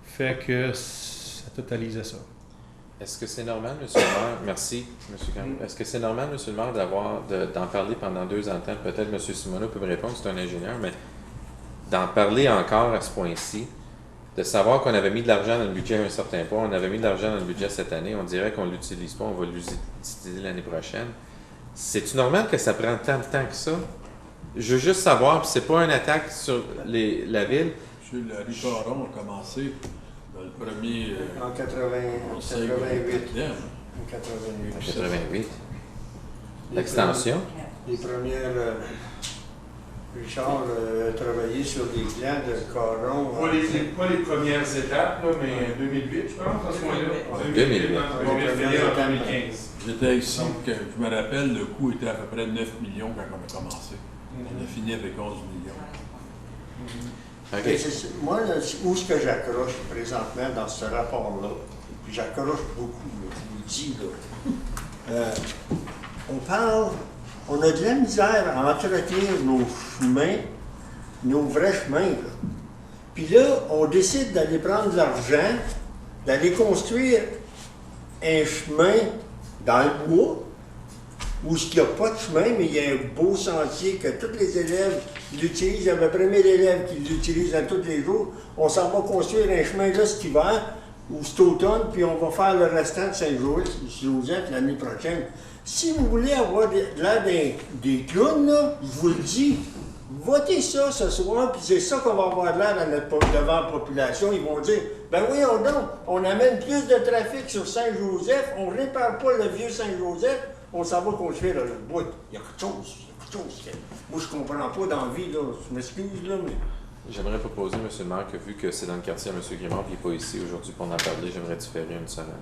fait que ça totalise ça. Est-ce que c'est normal, M. le maire, merci, M. Caron, est-ce que c'est normal, M. le maire, d'en parler pendant 2 ans de temps? Peut-être M. Simoneau peut me répondre, c'est un ingénieur, mais d'en parler encore à ce point-ci, de savoir qu'on avait mis de l'argent dans le budget à un certain point, on avait mis de l'argent dans le budget cette année, on dirait qu'on ne l'utilise pas, on va l'utiliser l'année prochaine. C'est-tu normal que ça prenne tant de temps que ça? Je veux juste savoir, puis c'est pas une attaque sur la ville. M. Larry Caron a commencé dans le premier... En 88. En 88. L'extension? Les premières... Richard a travaillé sur des plans de Caron. Pas les premières étapes, là, mais 2008, je pense, à ce moment-là. 2008. En 2015. J'étais ici, je me rappelle, le coût était à peu près 9 millions quand on a commencé. On a fini avec 11 millions. Okay. Moi, où est-ce que j'accroche présentement dans ce rapport-là? Puis j'accroche beaucoup, là, je vous le dis. Là. On a de la misère à entretenir nos chemins, nos vrais chemins. Là. Puis là, on décide d'aller prendre de l'argent, d'aller construire un chemin dans le bois, où il n'y a pas de chemin, mais il y a un beau sentier que tous les élèves l'utilisent. Il y a à peu près 1000 élèves qui l'utilisent tous les jours. On s'en va construire un chemin là cet hiver ou cet automne, puis on va faire le restant de Saint-Joseph l'année prochaine. Si vous voulez avoir l'air des clowns, là, je vous le dis, votez ça ce soir, puis c'est ça qu'on va avoir l'air devant la population. Ils vont dire, ben voyons donc, on amène plus de trafic sur Saint-Joseph, on ne répare pas le vieux Saint-Joseph, on s'en va construire le bout. Il y a quelque chose, Moi, je comprends pas dans la vie, là, je m'excuse, là, mais... J'aimerais proposer, M. le maire, que vu que c'est dans le quartier à M. Grimard, puis il n'est pas ici aujourd'hui pour en parler, j'aimerais différer une semaine,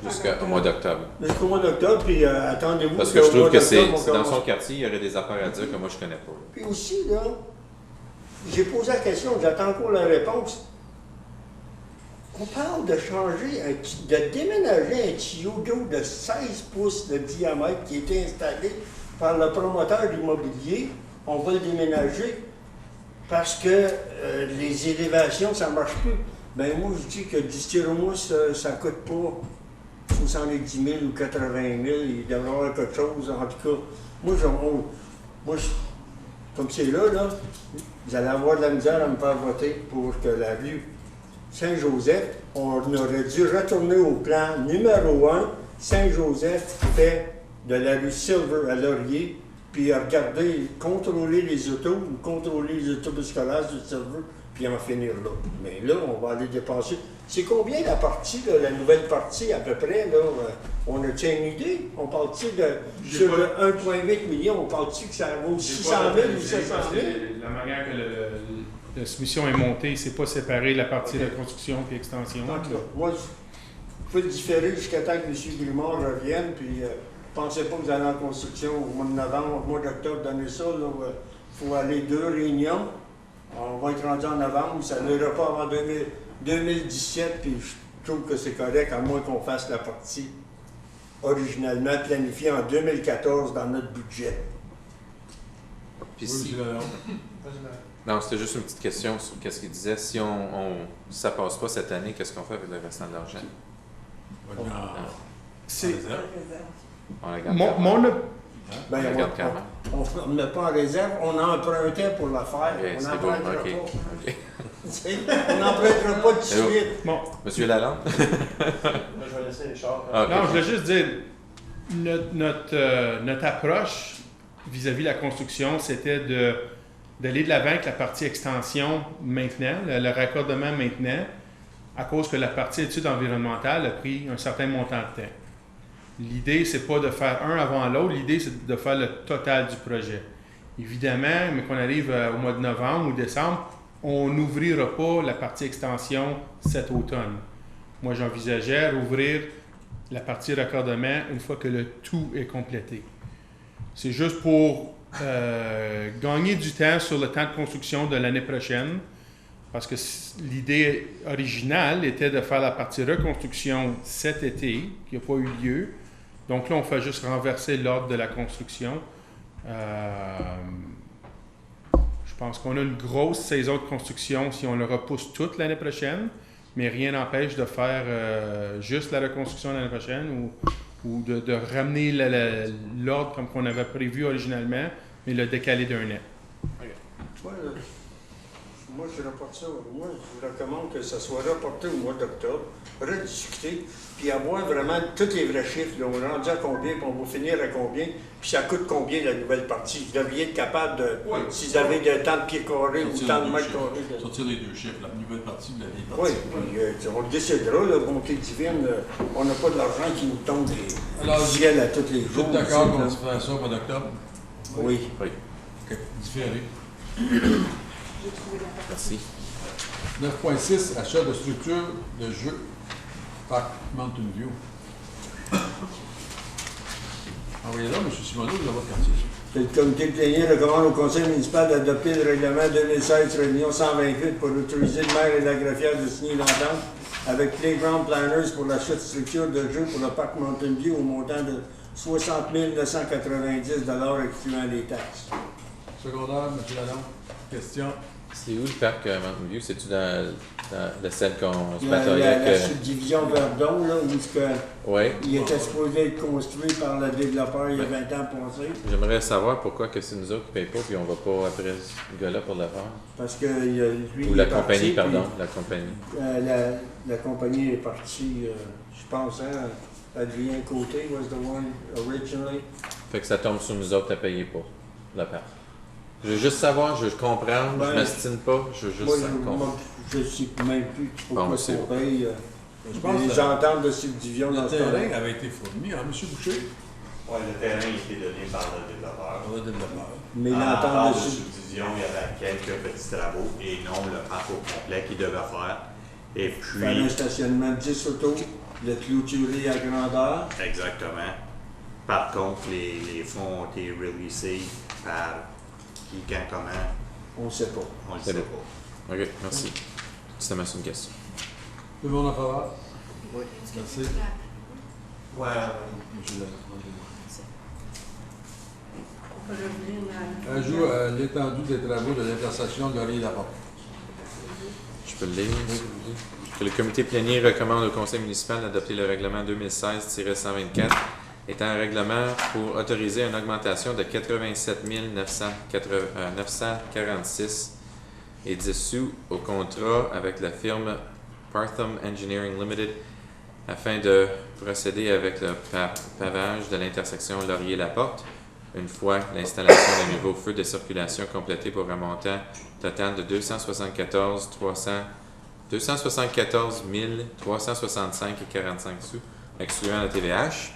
jusqu'au mois d'octobre. Jusqu'au mois d'octobre, puis attendez-vous... Parce que je trouve que c'est dans son quartier, il y aurait des affaires à dire que moi, je connais pas. Puis aussi, là, j'ai posé la question, j'attends encore la réponse. On parle de changer, de déménager un tuyau d'eau de 16 pouces de diamètre qui a été installé par le promoteur immobilier. On va le déménager parce que les élévations, ça ne marche plus. Ben moi, je dis que du styromousse, ça ne coûte pas 70 000 ou 80 000. Il devrait y avoir quelque chose, en tout cas. Moi, comme c'est là, vous allez avoir de la misère à me faire voter pour que la rue Saint-Joseph, on aurait dû retourner au plan numéro 1. Saint-Joseph fait de la rue Silver à Laurier, puis regarder, contrôler les autos, ou contrôler les autobus scolaires du serveur, puis en finir là. Mais là, on va aller dépenser. C'est combien la partie, là, la nouvelle partie à peu près? Là, on a-t-il une idée? On parle-tu de sur le 1,8 million, on parle-tu que ça vaut 600 000 ou 700 000? La manière que la soumission est montée, c'est pas séparé la partie de construction et extension. En tout cas, moi, je peux le différer jusqu'à temps que M. Grimard revienne, puis pensez pas que vous allez en construction au mois de novembre, au mois d'octobre, donner ça. Il faut aller 2 réunions. On va être rendu en novembre, ça n'ira pas avant 2017, puis je trouve que c'est correct, à moins qu'on fasse la partie originalement planifiée en 2014 dans notre budget. Puis si... Non, c'était juste une petite question sur ce qu'il disait. Si ça passe pas cette année, qu'est-ce qu'on fait avec le restant de l'argent? On la garde Ben, on ne met pas en réserve, on empruntait pour la faire. Okay, on n'empruntera pas. Okay. On n'empruntera pas tout de suite. Bon. Monsieur Lalande? Je vais laisser Richard. Non, je voulais juste dire, notre approche vis-à-vis de la construction, c'était d'aller de l'avant avec la partie extension maintenant, le raccordement maintenant, à cause que la partie études environnementales a pris un certain montant de temps. L'idée, c'est pas de faire un avant l'autre, l'idée, c'est de faire le total du projet. Évidemment, mais qu'on arrive au mois de novembre ou décembre, on n'ouvrira pas la partie extension cet automne. Moi, j'envisageais rouvrir la partie raccordement une fois que le tout est complété. C'est juste pour gagner du temps sur le temps de construction de l'année prochaine, parce que l'idée originale était de faire la partie reconstruction cet été, qui n'a pas eu lieu. Donc là, on fait juste renverser l'ordre de la construction. Je pense qu'on a une grosse saison de construction si on le repousse toute l'année prochaine, mais rien n'empêche de faire juste la reconstruction l'année prochaine ou de ramener l'ordre comme qu'on avait prévu originalement, mais le décaler d'un an. Moi, je reporte ça. Moi, je recommande que ça soit reporté au mois d'octobre, rediscuter, puis avoir vraiment tous les vrais chiffres. Là, on est rendu à combien, puis on va finir à combien, puis ça coûte combien la nouvelle partie. Vous devriez être capable de, si vous avez tant de pieds carrés ou tant de mètres carrés. Sortir les deux chiffres, la nouvelle partie de la vieille Oui, partie. puis on le décidera, la bonté divine. On n'a pas de l'argent qui nous tombe du ciel à tous les jours. Vous êtes d'accord qu'on se fasse ça au mois d'octobre? Oui. Oui. OK. Différé. Merci. 9.6, achat de structure de jeu Parc Mountain View. Envoyez-là, M. Simoneau, de votre quartier. Le comité plénier recommande au conseil municipal d'adopter le règlement 2016 réunion 128 pour autoriser le maire et la greffière de signer l'entente avec Playground Planners pour l'achat de structure de jeu pour le Parc Mountain View au montant de 60 990 excluant les taxes. Secondaire, M. Lalonde. Question. C'est où le parc Mountain View? C'est-tu dans celle qu'on se La avec... subdivision Verdon, là, où ouais. Il était supposé être construit par le développeur il y a 20 ans passé. J'aimerais savoir pourquoi que c'est nous autres qui ne payons pas puis on ne va pas après ce gars-là pour le faire. Parce que lui, ou la il est compagnie, parti, pardon, puis, la compagnie. La compagnie est partie, je pense, hein, Adrien Côté was the one originally. Fait que ça tombe sur nous autres à payer pour le parc. Je veux juste savoir, je veux comprendre, je m'estime pas, je veux juste comprendre. Je ne sais même plus pourquoi on paye. Je pense les ententes de subdivision dans le ce terrain avait été fourni, hein, M. Boucher? Oui, le terrain a été donné par le développeur. Par le développeur. Mais l'entente de subdivision, il y avait quelques petits travaux et non le parc au complet qu'il devait faire. Et puis... Faire un stationnement de 10 autos, le clôturer à grandeur. Exactement. Par contre, les fonds ont été releasés par qui, quand, comment? On ne sait pas. On ne sait pas. OK, merci. Ça m'a une question. Tout le monde en faveur? Oui. Merci. Ouais. Ajout à l'étendue des travaux de l'intersection de Laurier-Laporte. Je peux le lire. Que le comité plénier recommande au conseil municipal d'adopter le règlement 2016-124 étant un règlement pour autoriser une augmentation de 87 946 et 10 sous au contrat avec la firme Partham Engineering Limited afin de procéder avec le pavage de l'intersection Laurier-Laporte. une fois l'installation d'un nouveau feu de circulation complété pour un montant total de 274 365,45 sous, excluant la TVH.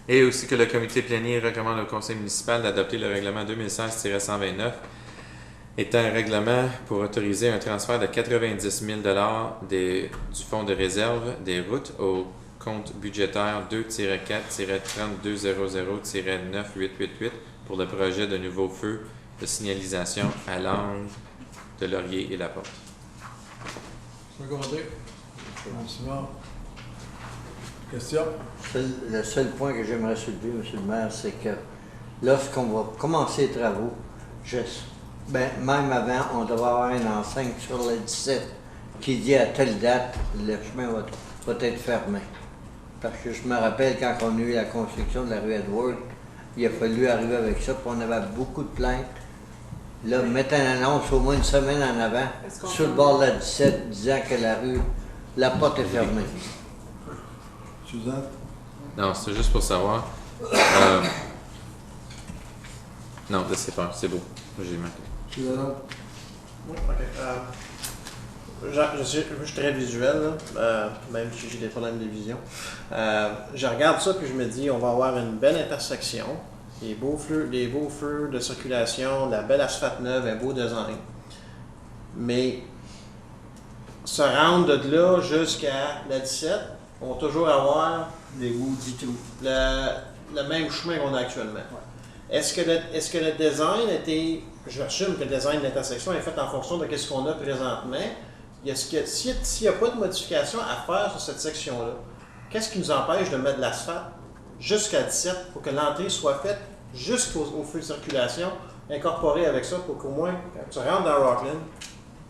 Et aussi que le comité plénier recommande au conseil municipal d'adopter le règlement 2016-129, étant un règlement pour autoriser un transfert de 90 000 du fonds de réserve des routes au compte budgétaire 2-4-3200-9888 pour le projet de nouveau feu de signalisation à l'angle de Laurier et La Porte. Secondé. Simon. Question? Le seul point que j'aimerais soulever, M. le maire, c'est que lorsqu'on va commencer les travaux, même avant, on devrait avoir une enseigne sur le 17 qui dit à telle date, le chemin va être fermé. Parce que je me rappelle quand on a eu la construction de la rue Edward, il a fallu arriver avec ça, puis on avait beaucoup de plaintes. Là, mettre une annonce au moins une semaine en avant, sur le bord de la 17, disant que la porte est fermée. Suzanne? Non, c'est juste pour savoir. Non, laissez faire, c'est beau. J'ai marqué. Suzanne? Je suis très visuel, là, même si j'ai des problèmes de vision. Je regarde ça puis je me dis, on va avoir une belle intersection, des beaux feux de circulation, de la belle asphalte neuve, un beau design. Mais se rendre de là jusqu'à la 17, on va toujours avoir des goûts du tout. Le même chemin qu'on a actuellement. Est-ce que le design était, j'assume que le design de l'intersection est fait en fonction de ce qu'on a présentement? S'il n'y a pas de modification à faire sur cette section-là, qu'est-ce qui nous empêche de mettre de l'asphalte jusqu'à 17 pour que l'entrée soit faite jusqu'au feu de circulation, incorporé avec ça pour qu'au moins, quand tu rentres dans Rockland,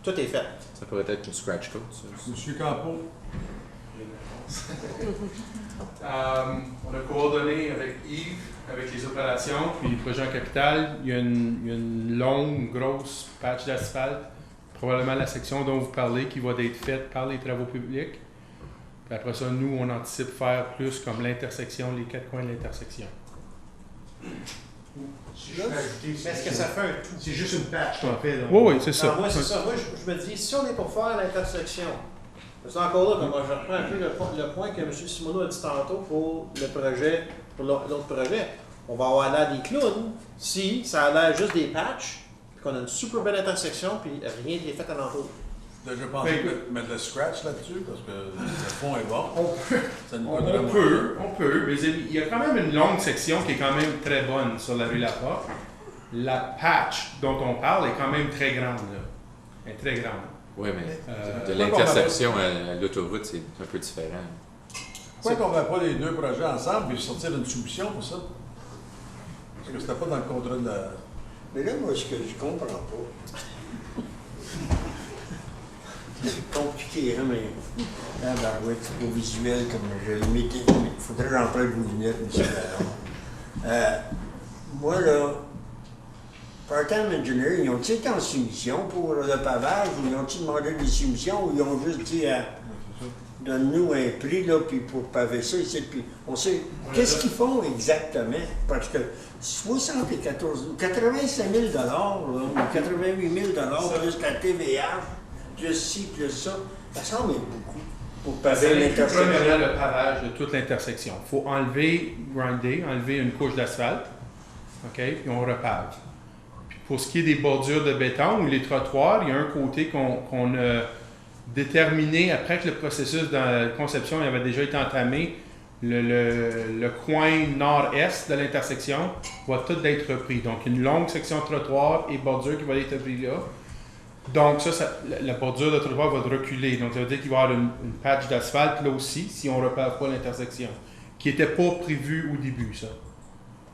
tout est fait? Ça pourrait être une scratch code, ça. Monsieur Campeau. On a coordonné avec Yves, avec les opérations, puis le projet en capital. Il y a une longue, grosse patch d'asphalte, probablement la section dont vous parlez, qui va être faite par les travaux publics. Puis après ça, nous, on anticipe faire plus comme l'intersection, les 4 coins de l'intersection. Mais est-ce que ça fait un tout? C'est juste une patch qu'on fait. Oui, c'est ça. Moi, c'est ça. Moi, je me dis, si on est pour faire l'intersection, c'est encore là que moi, je reprends un peu le point que M. Simoneau a dit tantôt pour le projet, pour l'autre projet. On va avoir l'air des clowns si ça a l'air juste des patchs, puis qu'on a une super belle intersection, puis rien n'est fait alentour. Je pense mettre le scratch là-dessus, parce que le fond est bon. On peut, mais il y a quand même une longue section qui est quand même très bonne sur la rue Laporte. La patch dont on parle est quand même très grande, là. Elle est très grande. Oui, mais de l'intersection à l'autoroute, c'est un peu différent. Pourquoi qu'on ne met pas les deux projets ensemble et sortir une solution pour ça? Parce que c'était pas dans le contrat de la... Mais là, moi, ce que je comprends pas... C'est compliqué, hein, mais... Ah, ben oui, c'est au visuel, comme je l'ai mis. Il faudrait que j'emprunte vos lunettes, M. Ballon. Moi, là... Part-time Engineering, ils ont-ils été en soumission pour le pavage, ou ils ont-ils demandé des soumissions, ou ils ont juste dit donne-nous un prix là, puis pour paver ça ici, puis on sait qu'est-ce qu'ils font exactement, parce que 85 000 là, ou 88 000 plus la TVA, plus ci, plus ça semble être beaucoup pour paver l'intersection. C'est le pavage de toute l'intersection. Il faut enlever une couche d'asphalte, OK, puis on repave. Pour ce qui est des bordures de béton ou les trottoirs, il y a un côté qu'on a déterminé après que le processus de conception avait déjà été entamé. Le coin nord-est de l'intersection va tout être repris. Donc, une longue section de trottoir et bordure qui va être repris là. Donc, la bordure de trottoir va reculer. Donc, ça veut dire qu'il va y avoir une patch d'asphalte là aussi, si on ne repère pas l'intersection, qui n'était pas prévu au début, ça.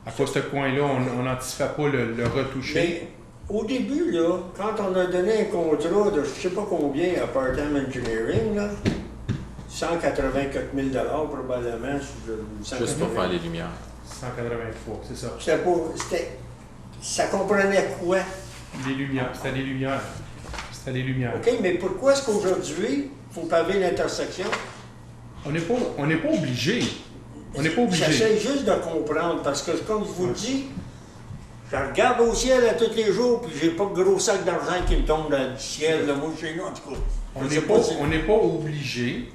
À cause de ce coin-là, on n'anticipait pas le retoucher. Mais au début, là, quand on a donné un contrat de je ne sais pas combien à Part-Time Engineering, là, 184 000 probablement. Juste pour faire les lumières. 183, c'est ça. Ça comprenait quoi? Les lumières. C'était les lumières. C'était les lumières. OK, mais pourquoi est-ce qu'aujourd'hui, il faut paver l'intersection? On n'est pas obligé. On n'est pas obligé. J'essaie juste de comprendre, parce que comme je vous le dis, Je regarde au ciel à tous les jours, puis j'ai pas de gros sac d'argent qui me tombe du ciel, là, moi, chez nous, en tout cas. On n'est pas obligé.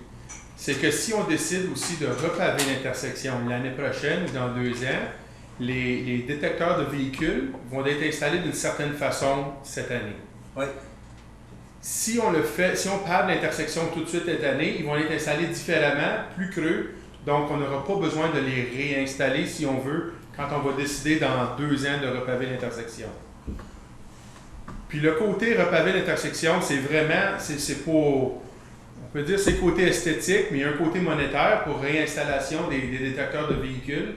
C'est que si on décide aussi de repaver l'intersection l'année prochaine ou dans 2 ans, les détecteurs de véhicules vont être installés d'une certaine façon cette année. Oui. Si on le fait, si on pave l'intersection tout de suite cette année, ils vont être installés différemment, plus creux, donc on n'aura pas besoin de les réinstaller si on veut, quand on va décider dans 2 ans de repaver l'intersection. Puis le côté repaver l'intersection, c'est vraiment, c'est pour, on peut dire c'est le côté esthétique, mais il y a un côté monétaire pour réinstallation des détecteurs de véhicules.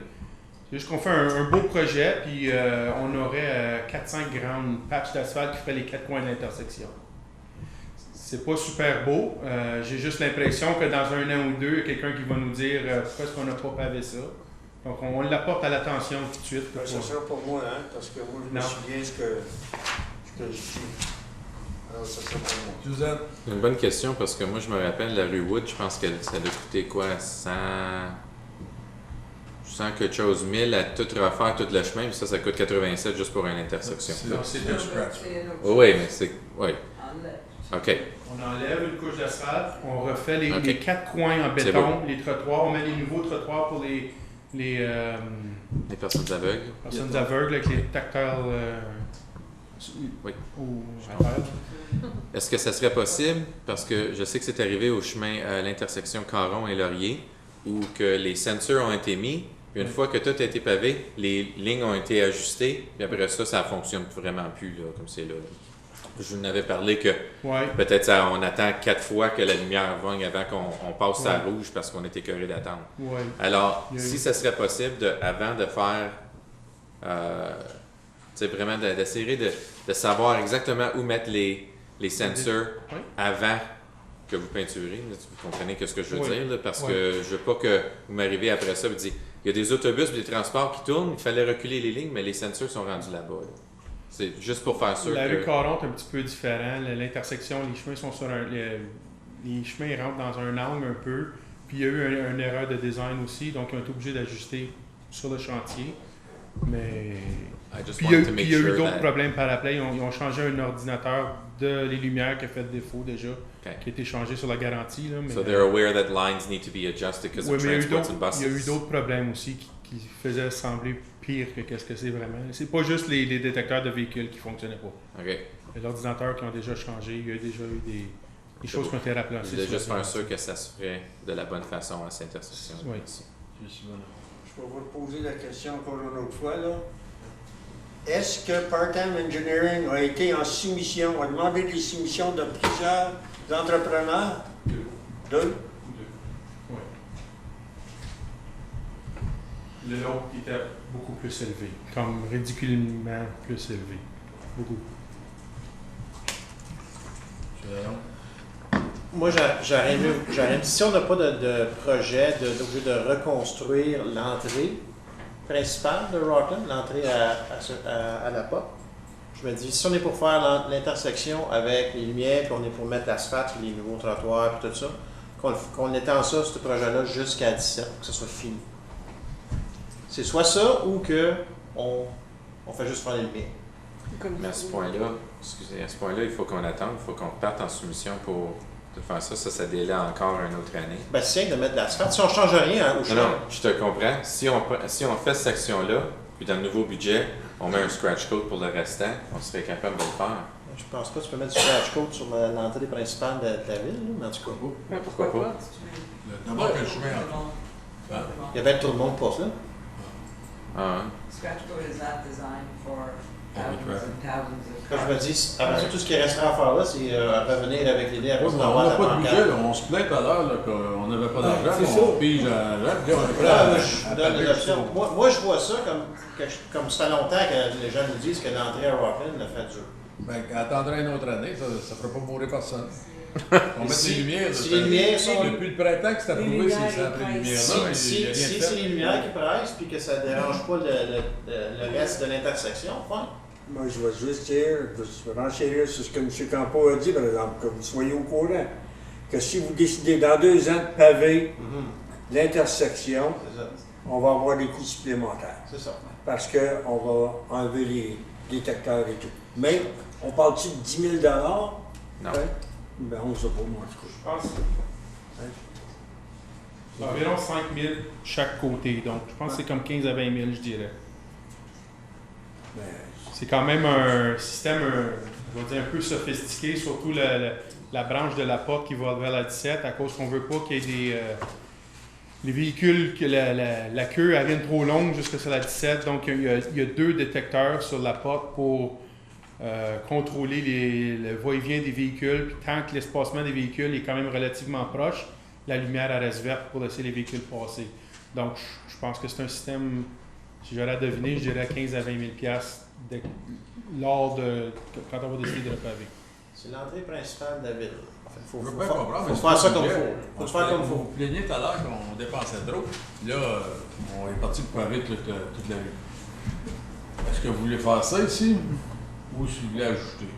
C'est juste qu'on fait un beau projet, puis on aurait 4-5 grandes patchs d'asphalte qui feraient les 4 coins de l'intersection. C'est pas super beau. J'ai juste l'impression que dans 1 an ou 2, il y a quelqu'un qui va nous dire pourquoi est-ce qu'on n'a pas pavé ça. Donc on l'apporte à l'attention tout de suite. Ben, ça sera pour moi, hein, parce que moi, je me souviens ce que je dis. Alors, ça sera pour moi. Suzanne? Une bonne question, parce que moi, je me rappelle, la rue Wood, je pense que ça doit coûter quoi? 100 quelque chose 1000 à tout refaire, tout le chemin, puis ça coûte 87 juste pour une intersection. C'est un scratch. Oui, mais c'est... Oui. OK. On enlève une couche d'asphalte, on refait les 4 coins en béton, les trottoirs, on met les nouveaux trottoirs pour les personnes aveugles. Personnes aveugles avec les tactiles oui. à terre. Est-ce que ça serait possible, parce que je sais que c'est arrivé au chemin à l'intersection Caron et Laurier, où que les sensors ont été mis, puis une fois que tout a été pavé, les lignes ont été ajustées, puis après ça, ça ne fonctionne vraiment plus là, comme c'est là. Je vous en avais parlé que peut-être on attend 4 fois que la lumière vogne avant qu'on passe à rouge parce qu'on est écœuré d'attendre. Ouais. Alors, si ça serait possible, avant de faire, vraiment d'essayer de savoir exactement où mettre les sensors avant que vous peinturez. Vous comprenez ce que je veux dire? Là, parce que je veux pas que vous m'arrivez après ça et vous dites il y a des autobus et des transports qui tournent, il fallait reculer les lignes, mais les sensors sont rendus là-bas. Là. C'est juste pour faire sûr La que... rue Caron est un petit peu différent. L'intersection, les chemins sont sur les chemins ils rentrent dans un angle un peu. Puis il y a eu une erreur de design aussi, donc ils ont été obligés d'ajuster sur le chantier. Mais... Puis il y a eu d'autres problèmes par après. Ils ont changé un ordinateur de les lumières qui a fait défaut déjà, qui a été changé sur la garantie. Là, mais, so they're aware that lines need to be adjusted because of transports and buses. Il y a eu d'autres problèmes aussi qui faisaient sembler pire que qu'est-ce que c'est vraiment. C'est pas juste les détecteurs de véhicules qui fonctionnaient pas. Okay. Les ordinateurs qui ont déjà changé, il y a déjà eu des choses qui ont été remplacées. Je voulais juste faire sûr que ça se ferait de la bonne façon à cette intersection. Oui. Je peux vous poser la question encore une autre fois, là. Est-ce que Part-Time Engineering a été en soumission, a demandé des soumissions de plusieurs entrepreneurs? Deux? Oui. L'autre était beaucoup plus élevé, comme ridiculement plus élevé. Beaucoup. Moi, j'aurais aimé, si on n'a pas de projet de reconstruire l'entrée principale de Rockland, l'entrée à la porte, je me dis, si on est pour faire l'intersection avec les lumières, puis on est pour mettre l'asphalte, les nouveaux trottoirs, puis tout ça, qu'on étend ça, ce projet-là, jusqu'à 17, pour que ça soit fini. C'est soit ça, ou que on fait juste faire les lumières. Mais à ce point-là, il faut qu'on attende, il faut qu'on parte en soumission pour faire ça. Ça délaie encore une autre année. Ben, c'est de mettre de l'asphalte. Si on ne change rien au chemin. Non, je te comprends. Si on fait cette section-là, puis dans le nouveau budget, on met un scratch code pour le restant, on serait capable de le faire. Je pense pas que tu peux mettre du scratch code sur l'entrée principale de la ville, mais en tout cas. Ben, pourquoi pas? D'abord que le chemin Il y avait tout le monde pour ça. Scratch code is not designed for thousands and thousands of Quand je me dis, après ça, tout ce qui restera à faire là, c'est à revenir avec l'idée à on n'a pas de budget, là. On se plaint tout à l'heure qu'on n'avait pas d'argent, on pige à je donne des options. Moi, je vois ça comme ça fait longtemps que les gens nous disent que l'entrée à Rockland le fait dur. Ben, attendrait une autre année, ça ne fera pas mourir personne. On met les lumières. Si les lumières sont... Depuis le printemps que c'est approuvé, c'est après les lumières-là. Si c'est les lumières qui pressent puis que ça ne dérange pas le reste de l'intersection, enfin. Moi, je vais juste dire, je vais renchérir sur ce que M. Campo a dit, par exemple, que vous soyez au courant, que si vous décidez dans 2 ans de paver l'intersection, on va avoir des coûts supplémentaires. C'est ça. Parce qu'on va enlever les détecteurs et tout. Mais on parle-tu de 10 000 $? Non. Hein? Ben, on ne sait pas, moi, en tout cas. Je pense. Environ 5 000 chaque côté. Donc, je pense que c'est comme 15 à 20 000, je dirais. Ben, C'est quand même un système, on va dire, un peu sophistiqué, surtout la branche de la porte qui va vers la 17, à cause qu'on ne veut pas qu'il y ait les véhicules, que la queue elle vienne trop longue jusque sur la 17. Donc, il y a 2 détecteurs sur la porte pour contrôler le va-et-vient des véhicules. Puis tant que l'espacement des véhicules est quand même relativement proche, la lumière elle reste verte pour laisser les véhicules passer. Donc, je pense que c'est un système, si j'aurais à deviner, je dirais 15 à 20 000 $. Quand on va décider de repaver. C'est l'entrée principale de la ville. Je veux bien comprendre, mais faut faire ça comme il budget. faut. Faut faire comme il faut. Vous plaignez tout à l'heure qu'on dépensait trop. Là, on est parti pour paver toute la ville. Est-ce que vous voulez faire ça ici ou si vous voulez ajouter?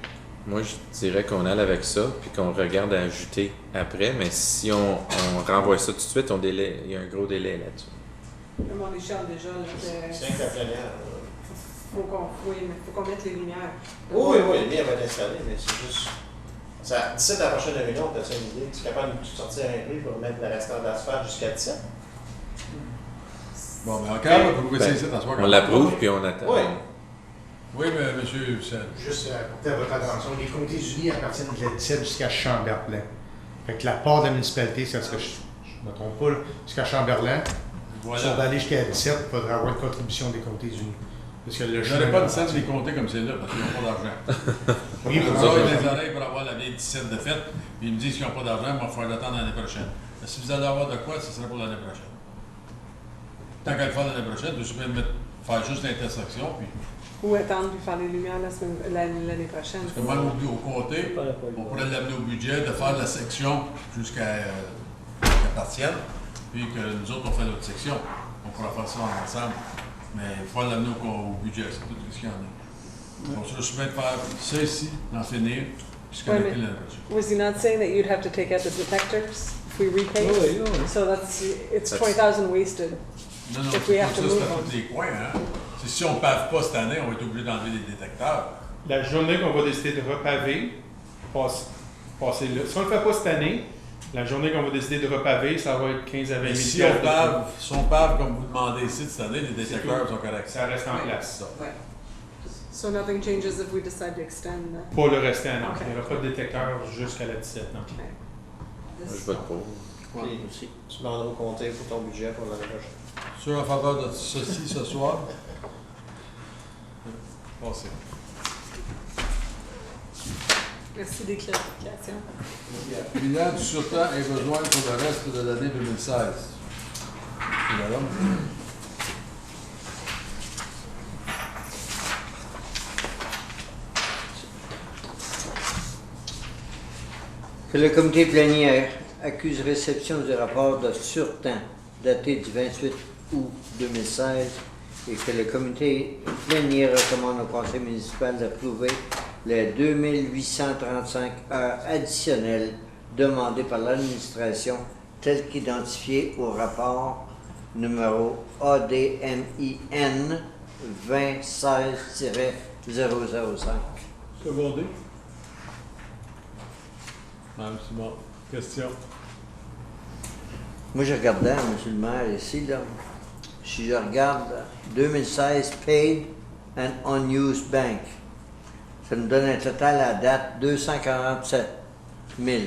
Moi, je dirais qu'on aille avec ça, puis qu'on regarde à ajouter après, mais si on renvoie ça tout de suite, il y a un gros délai là-dessus. Même on les charge déjà. C'est un capillaire. Faut qu'on mette les lumières. Oui, les lumières vont être installées, mais c'est juste. D'ici à la prochaine réunion, tu as ça une idée. Tu es capable de sortir un prix pour mettre le restant d'asphalte jusqu'à 17? Bon, mais encore, vous pouvez essayer ça dans ce soir. On l'approuve, puis on attend. Oui. Oui, mais monsieur Hussein. Juste pour faire votre attention, les comtés unis appartiennent de la 17 jusqu'à Chamberlain. Fait que la part de la municipalité, c'est ce que je ne me trompe pas, là, jusqu'à Chamberlain. Voilà. Si on va aller jusqu'à 17, il faudra avoir une contribution des comtés unis. Parce que le Je n'aurais pas de scène de les compter comme c'est là parce qu'ils n'ont pas d'argent. Oui, Ils vous ont les oreilles pour avoir la vieille 17 de fête, puis ils me disent qu'ils n'ont pas d'argent, il va falloir l'attendre l'année prochaine. Mais si vous allez avoir de quoi, ce sera pour l'année prochaine. Tant qu'à le faire l'année prochaine, je vais faire juste l'intersection, puis. Ou attendre puis faire les lumières l'année prochaine. Parce que moi, au comté, on pourrait l'amener au budget de faire la section jusqu'à partielle, puis que nous autres, on fait notre section. On pourra faire ça ensemble. Mais il faut l'amener au budget, c'est tout ce qu'il y en a. Donc, je suis bien de faire ça ici, d'en finir, puis se connecter l'année prochaine. Was he not saying that you'd have to take out the detectors if we repay? Oui, oui. So it's 20,000 wasted. Non, If we have to ça, move c'est à on. tous les coins, hein. Si on ne pave pas cette année, on va être obligé d'enlever les détecteurs. La journée qu'on va décider de repaver, passer là. Si on ne le fait pas cette année, la journée qu'on va décider de repaver, ça va être 15 à 20 000 Si on pave comme vous demandez ici cette année, les détecteurs sont corrects. Ça reste en place. So nothing changes if we decide to extend the... Pour le restant, non. Okay. Il n'y aura pas de détecteur jusqu'à la 17, non. Je vote pour. Puis, tu demanderas au comté pour ton budget pour l'année prochaine. Sur en faveur de ceci ce soir. Passez. Merci des clarifications. Bilan du surtemps et besoin pour le reste de l'année 2016. Madame. Que le comité plénière accuse réception du rapport de surtemps daté du 28 août 2016 et que le comité plénière recommande au conseil municipal d'approuver les 2835 heures additionnelles demandées par l'administration telles qu'identifiées au rapport numéro ADMIN 2016-005. Secondé. Madame Simon, question. Moi, je regardais, M. le maire, ici, là. Si je regarde 2016 paid and unused bank, ça nous donne un total à date 247 000.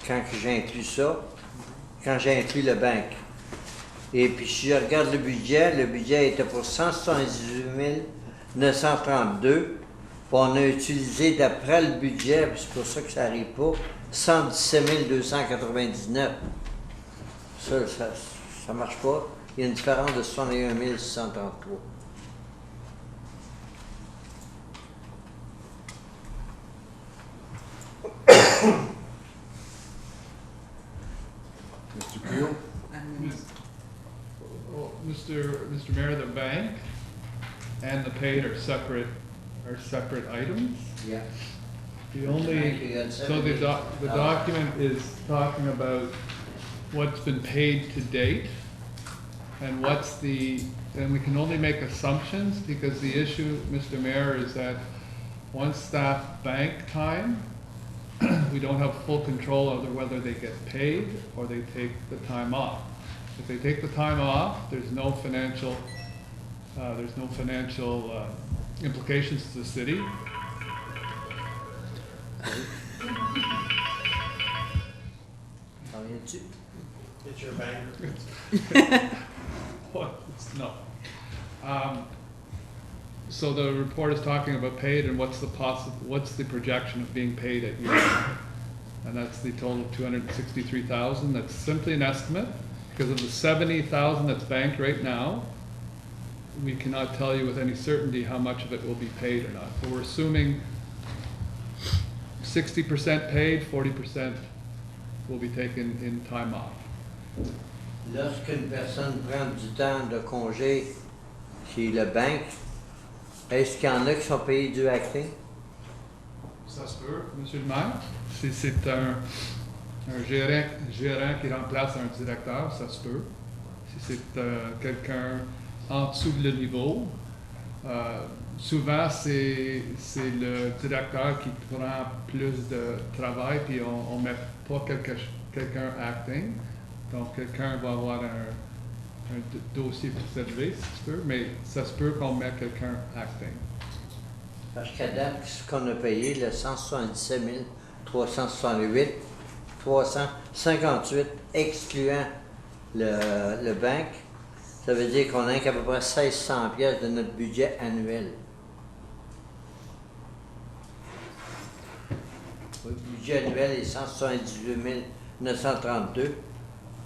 Quand j'inclus ça, quand j'inclus le bank. Et puis, si je regarde le budget était pour 178 932. Puis on a utilisé, d'après le budget, c'est pour ça que ça n'arrive pas, 117 299. Ça ne marche pas. Il y a une différence de 61 633. Mr. Peel? Well, Mr. Mayor, the bank and the paid are separate items. Yeah. The only, so the document is talking about what's been paid to date, And we can only make assumptions because the issue, Mr. Mayor, is that once staff bank time, we don't have full control over whether they get paid or they take the time off. If they take the time off, there's no financial implications to the city. It's your bank. What? No. So the report is talking about paid and what's the projection of being paid at year end? And that's the total of $263,000. That's simply an estimate because of the $70,000 that's banked right now. We cannot tell you with any certainty how much of it will be paid or not. So we're assuming 60% paid, 40% will be taken in time off. Lorsqu'une personne prend du temps de congé chez le banque, est-ce qu'il y en a qui sont payés du acting? Ça se peut, Monsieur le maire. Si c'est un gérant qui remplace un directeur, ça se peut. Si c'est quelqu'un en dessous de le niveau, souvent c'est le directeur qui prend plus de travail puis on met pas quelqu'un acting. Donc quelqu'un va avoir un dossier plus élevé, si tu veux, mais ça se peut qu'on mette quelqu'un acting. Parce qu'à date, ce qu'on a payé, le 177 368, 358, excluant le banque, ça veut dire qu'on a qu'à peu près 1600 pièces de notre budget annuel. Le budget annuel est 178 932,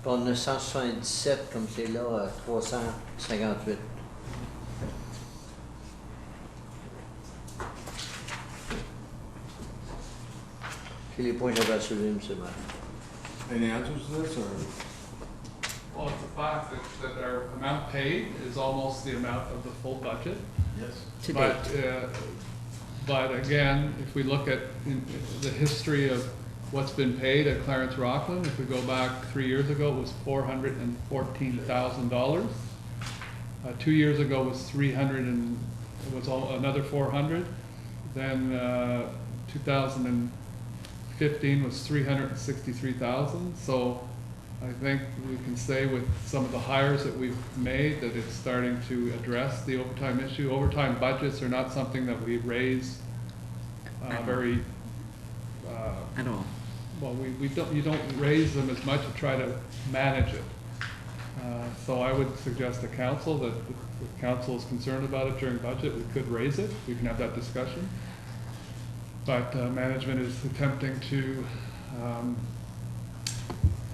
puis on a 177, comme c'est là, 358. C'est les points que j'avais à soulever, M. le maire. Any answers to this, or? Well, it's the fact that our amount paid is almost the amount of the full budget. Yes. But again, if we look at the history of what's been paid at Clarence Rockland, if we go back 3 years ago, it was $414,000. 2 years ago was another 400. Then 2015 was 363,000. So I think we can say with some of the hires that we've made that it's starting to address the overtime issue. Overtime budgets are not something that we raise very at all. Well, you don't raise them as much to try to manage it. So I would suggest to council that if council is concerned about it during budget, we could raise it. We can have that discussion. But management is attempting to,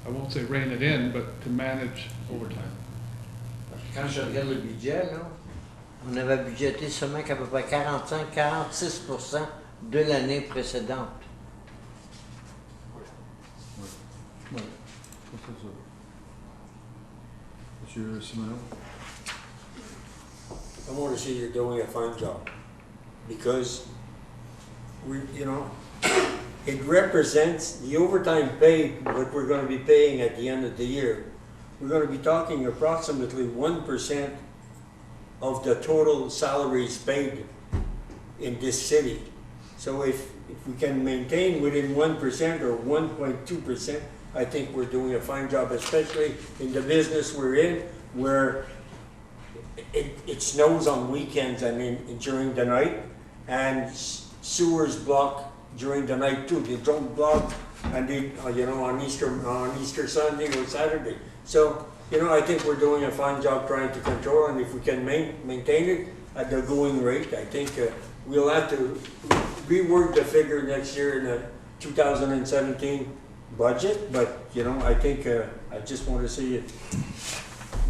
I won't say rein it in, but to manage overtime. Quand je regarde le budget, là, on avait budgété seulement qu'à peu près 45-46% de l'année précédente. Oui. Monsieur Simoneau? I want to see you're doing a fine job because it represents the overtime pay, what we're going to be paying at the end of the year. We're going to be talking approximately 1% of the total salaries paid in this city. So if we can maintain within 1% or 1.2%, I think we're doing a fine job, especially in the business we're in, where it snows on weekends and during the night, and sewers block during the night too. They don't block, and they, on Easter Sunday or Saturday. So, I think we're doing a fine job trying to control, and if we can maintain it at the going rate, I think we'll have to rework the figure next year in the 2017 budget. But I think I just want to see it.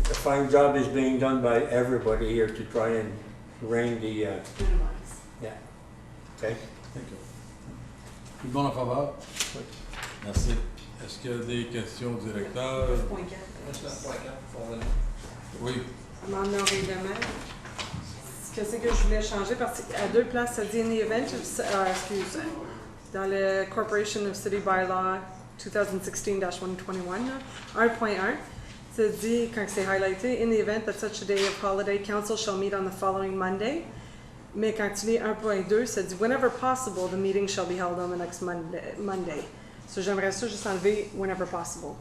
A fine job is being done by everybody here to try and rein the. Yeah. Okay. Thank you. Tout le monde en faveur? Oui. Merci. Est-ce qu'il y a des questions au directeur? 9.4. Oui. Amendement règlement. Qu'est-ce que je voulais changer? Parce qu'à deux places, ça dit in the event, dans le Corporation of City Bylaw 2016-121, 1.1, Ça dit, quand c'est highlighté, in the event that such a day of holiday, council shall meet on the following Monday. Mais quand tu lis 1.2, ça dit, whenever possible, the meeting shall be held on the next Monday. So j'aimerais ça juste enlever whenever possible.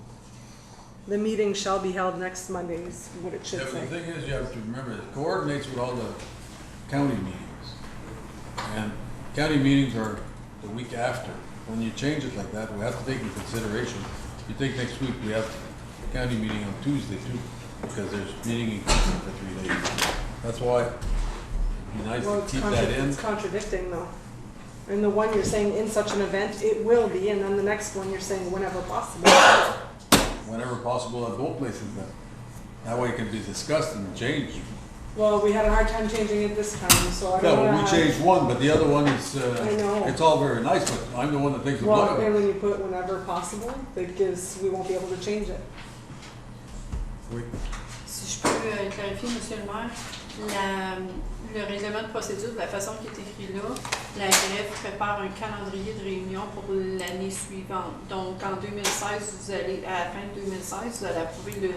The meeting shall be held next Monday is what it should Yeah, but say. the thing is, you have to remember, it coordinates with all the county meetings. And county meetings are the week after. When you change it like that, we have to take into consideration, you take next week, we have a county meeting on Tuesday too, because there's meeting in Kingston for 3 days. That's why it'd be nice Well, to keep that in. it's contradicting though. In the one you're saying in such an event, it will be, and then the next one you're saying whenever possible. Whenever possible at both places then. That way it can be discussed and changed. Well, we had a hard time changing it this time, so I Yeah, don't know. well, we changed one, but the other one is, I know. it's all very nice, but I'm the one that thinks of Well, looking. and when you put whenever possible, that gives, we won't be able to change it. Si je peux clarifier, Monsieur le maire, le règlement de procédure, de la façon qui est écrit là, la greffe prépare un calendrier de réunion pour l'année suivante. Donc, en 2016, vous allez, à la fin de 2016, vous allez approuver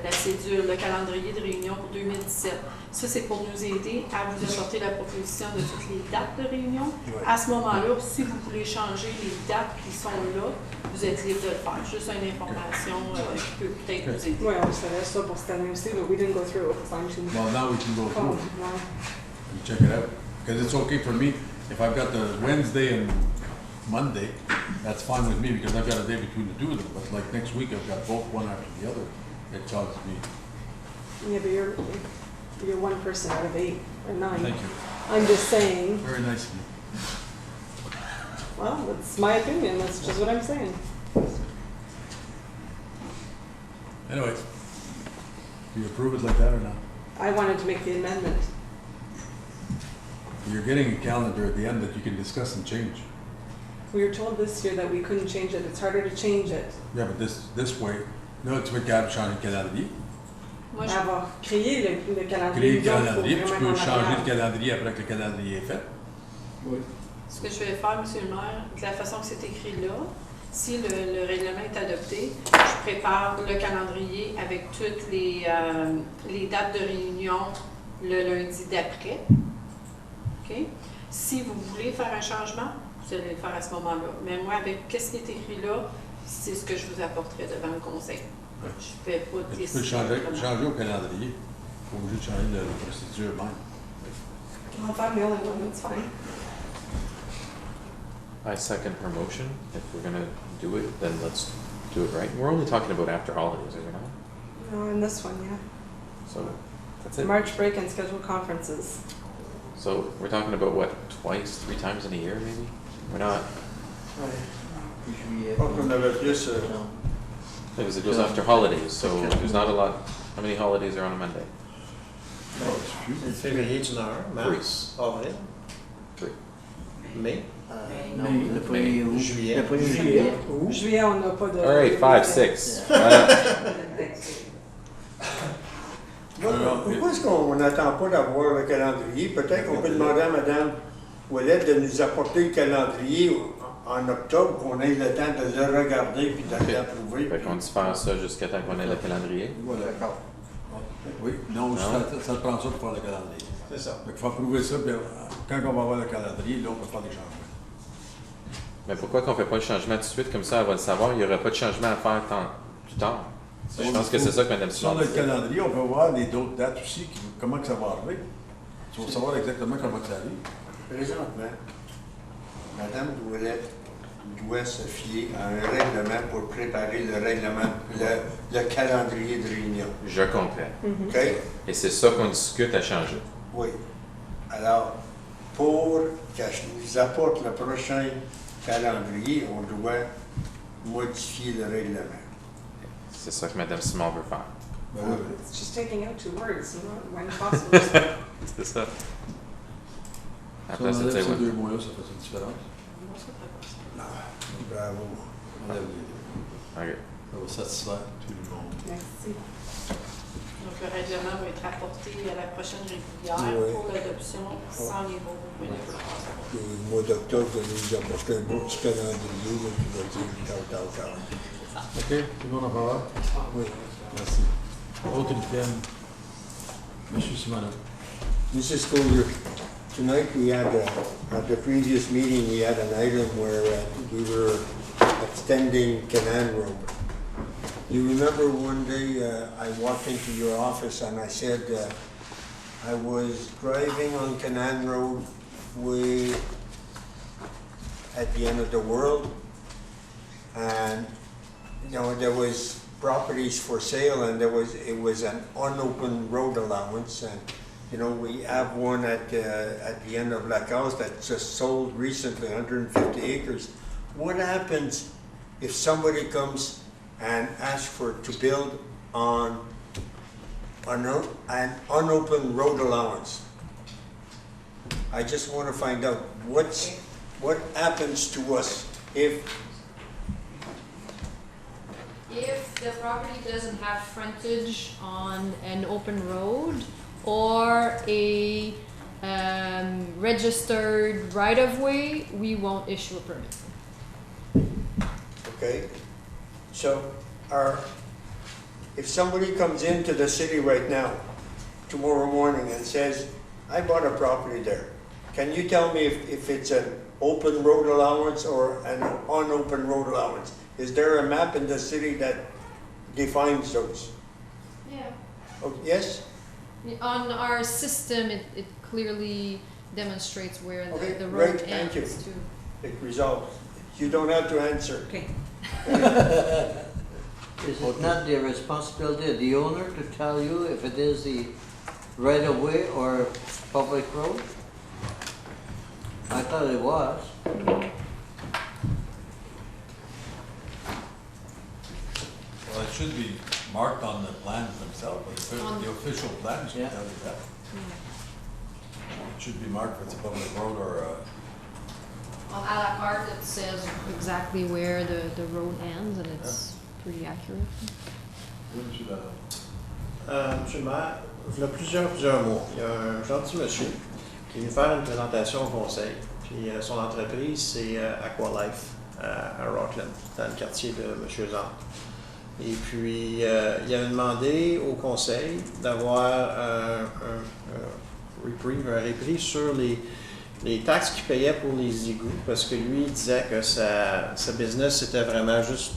la cédule, le calendrier de réunion pour 2017. Ça, c'est pour nous aider à vous apporter la proposition de toutes les dates de réunion. À ce moment-là, si vous voulez changer les dates qui sont là, vous êtes libre de le faire. Juste une information qui peut peut-être vous aider. Ouais, on savait ça pour cette année aussi, but we didn't go through it with the fine tune. Well, now we can go through it Wow. and check it out. Because it's okay for me, if I've got the Wednesday and Monday, that's fine with me because I've got a day between the two of them. But like next week, I've got both one after the other. It causes me. Yeah, but you're one person out of 8 or 9. Thank you. I'm just saying, Very nice of you. well, that's my opinion, that's just what I'm saying. Anyway, do you approve it like that or not? I wanted to make the amendment. You're getting a calendar at the end that you can discuss and change. We were told this year that we couldn't change it, it's harder to change it. Yeah, but this way, là, tu veux être capable de changer le calendrier. Moi, Avoir créé le calendrier. Créer le donc, faut calendrier, puis tu vraiment peux qu'on changer regarde. le calendrier après que le calendrier est fait. Ce que je vais faire, Monsieur le maire, de la façon que c'est écrit là, si le règlement est adopté, je prépare le calendrier avec toutes les dates de réunion le lundi d'après. OK? Si vous voulez faire un changement, vous allez le faire à ce moment-là. Mais moi, avec qu'est-ce qui est écrit là, c'est ce que je vous apporterai devant le conseil. Je ne vais pas Tu peux décider. changer au calendrier. Pas obligé de changer la procédure même. Well, if I'm the only one, that's fine. I second her motion. If we're gonna do it, then let's do it right. We're only talking about after holidays, are we not? No, in this one, yeah. So, that's it. March break and scheduled conferences. So, we're talking about what, twice, 3 times in a year, maybe? We're not, Juillet. Je pense qu'on avait plus. because it goes after holidays, so there's not a lot. How many holidays are on a Monday? Février, tu en as un. Mars, avril, 3. mai, Non, le 1er août. juillet. Le 1er juillet. Juillet, on n'a pas de. All right, 5, 6. Pourquoi est-ce qu'on n'attend pas d'avoir le calendrier? Peut-être qu'on peut demander à Mme Ouellette de nous apporter le calendrier en octobre, qu'on ait le temps de le regarder puis de l'approuver. Fait qu'on diffère ça jusqu'à temps qu'on ait le calendrier. Voilà. D'accord. Oui, non, ça te prend ça pour faire le calendrier. C'est ça. Il faut approuver ça, puis quand on va avoir le calendrier, là, on peut faire des changements. Mais pourquoi qu'on fait pas le changement tout de suite, comme ça elle va le savoir, il n'y aura pas de changement à faire plus tard. Je pense que c'est ça que Mme Si on a le calendrier, on peut voir les d'autres dates aussi, comment que ça va arriver. Il faut savoir exactement comment que ça arrive. Présentement, Mme Ouellette doit se fier à un règlement pour préparer le règlement, le calendrier de réunion. Je comprends. OK? Et c'est ça qu'on discute à changer. Oui. Alors, pour qu'elle nous apporte le prochain calendrier, on doit modifier le règlement. C'est ça que Mme Simon veut faire. It's just taking out 2 words, when possible. C'est ça. Si on enlève ces 2 mots-là, ça fait une différence? Bravo. On enlève les 2. OK. Ça va satisfaire tout le monde. Merci. Donc, le règlement va être apporté à la prochaine régulière pour l'adoption sans les mots bénévoles. Le mois d'octobre, vous allez nous apporter un beau petit calendrier là, qui va dire tal. OK, tout le monde en parle? Oui. Merci. Autre item. Monsieur Simoneau. Mrs. Coulter, tonight we had, at the previous meeting, we had an item where we were extending Canaan Road. You remember one day I walked into your office and I said I was driving on Canaan Road way at the end of the world, and you know there was properties for sale, and it was an unopened road allowance, and you know we have one at the end of Lacasse that just sold recently, 150 acres. What happens if somebody comes and asks to build on an unopened road allowance? I just want to find out what happens to us if the property doesn't have frontage on an open road or a registered right-of-way, we won't issue a permit. Okay, so if somebody comes into the city right now, tomorrow morning, and says, I bought a property there, can you tell me if it's an open road allowance or an unopened road allowance? Is there a map in the city that defines those? Yeah. Oh, yes? On our system, it clearly demonstrates where the road great, thank you. ends to. It resolves. You don't have to answer. Okay. Is it not the responsibility of the owner to tell you if it is the right-of-way or public road? I thought it was. Well, it should be marked on the plans themselves, but the official plan should tell you that. It should be marked if it's a public road or On à la carte, it says exactly where the road ends, and it's pretty accurate. Oui, monsieur Monsieur le maire, il y a plusieurs mois, il y a un gentil monsieur qui est venu faire une présentation au conseil. Puis son entreprise, c'est Aqualife à Rockland, dans le quartier de M. Zant. Et puis, il avait demandé au conseil d'avoir un repris sur les taxes qu'il payait pour les égouts, parce que lui, il disait que sa business, c'était vraiment juste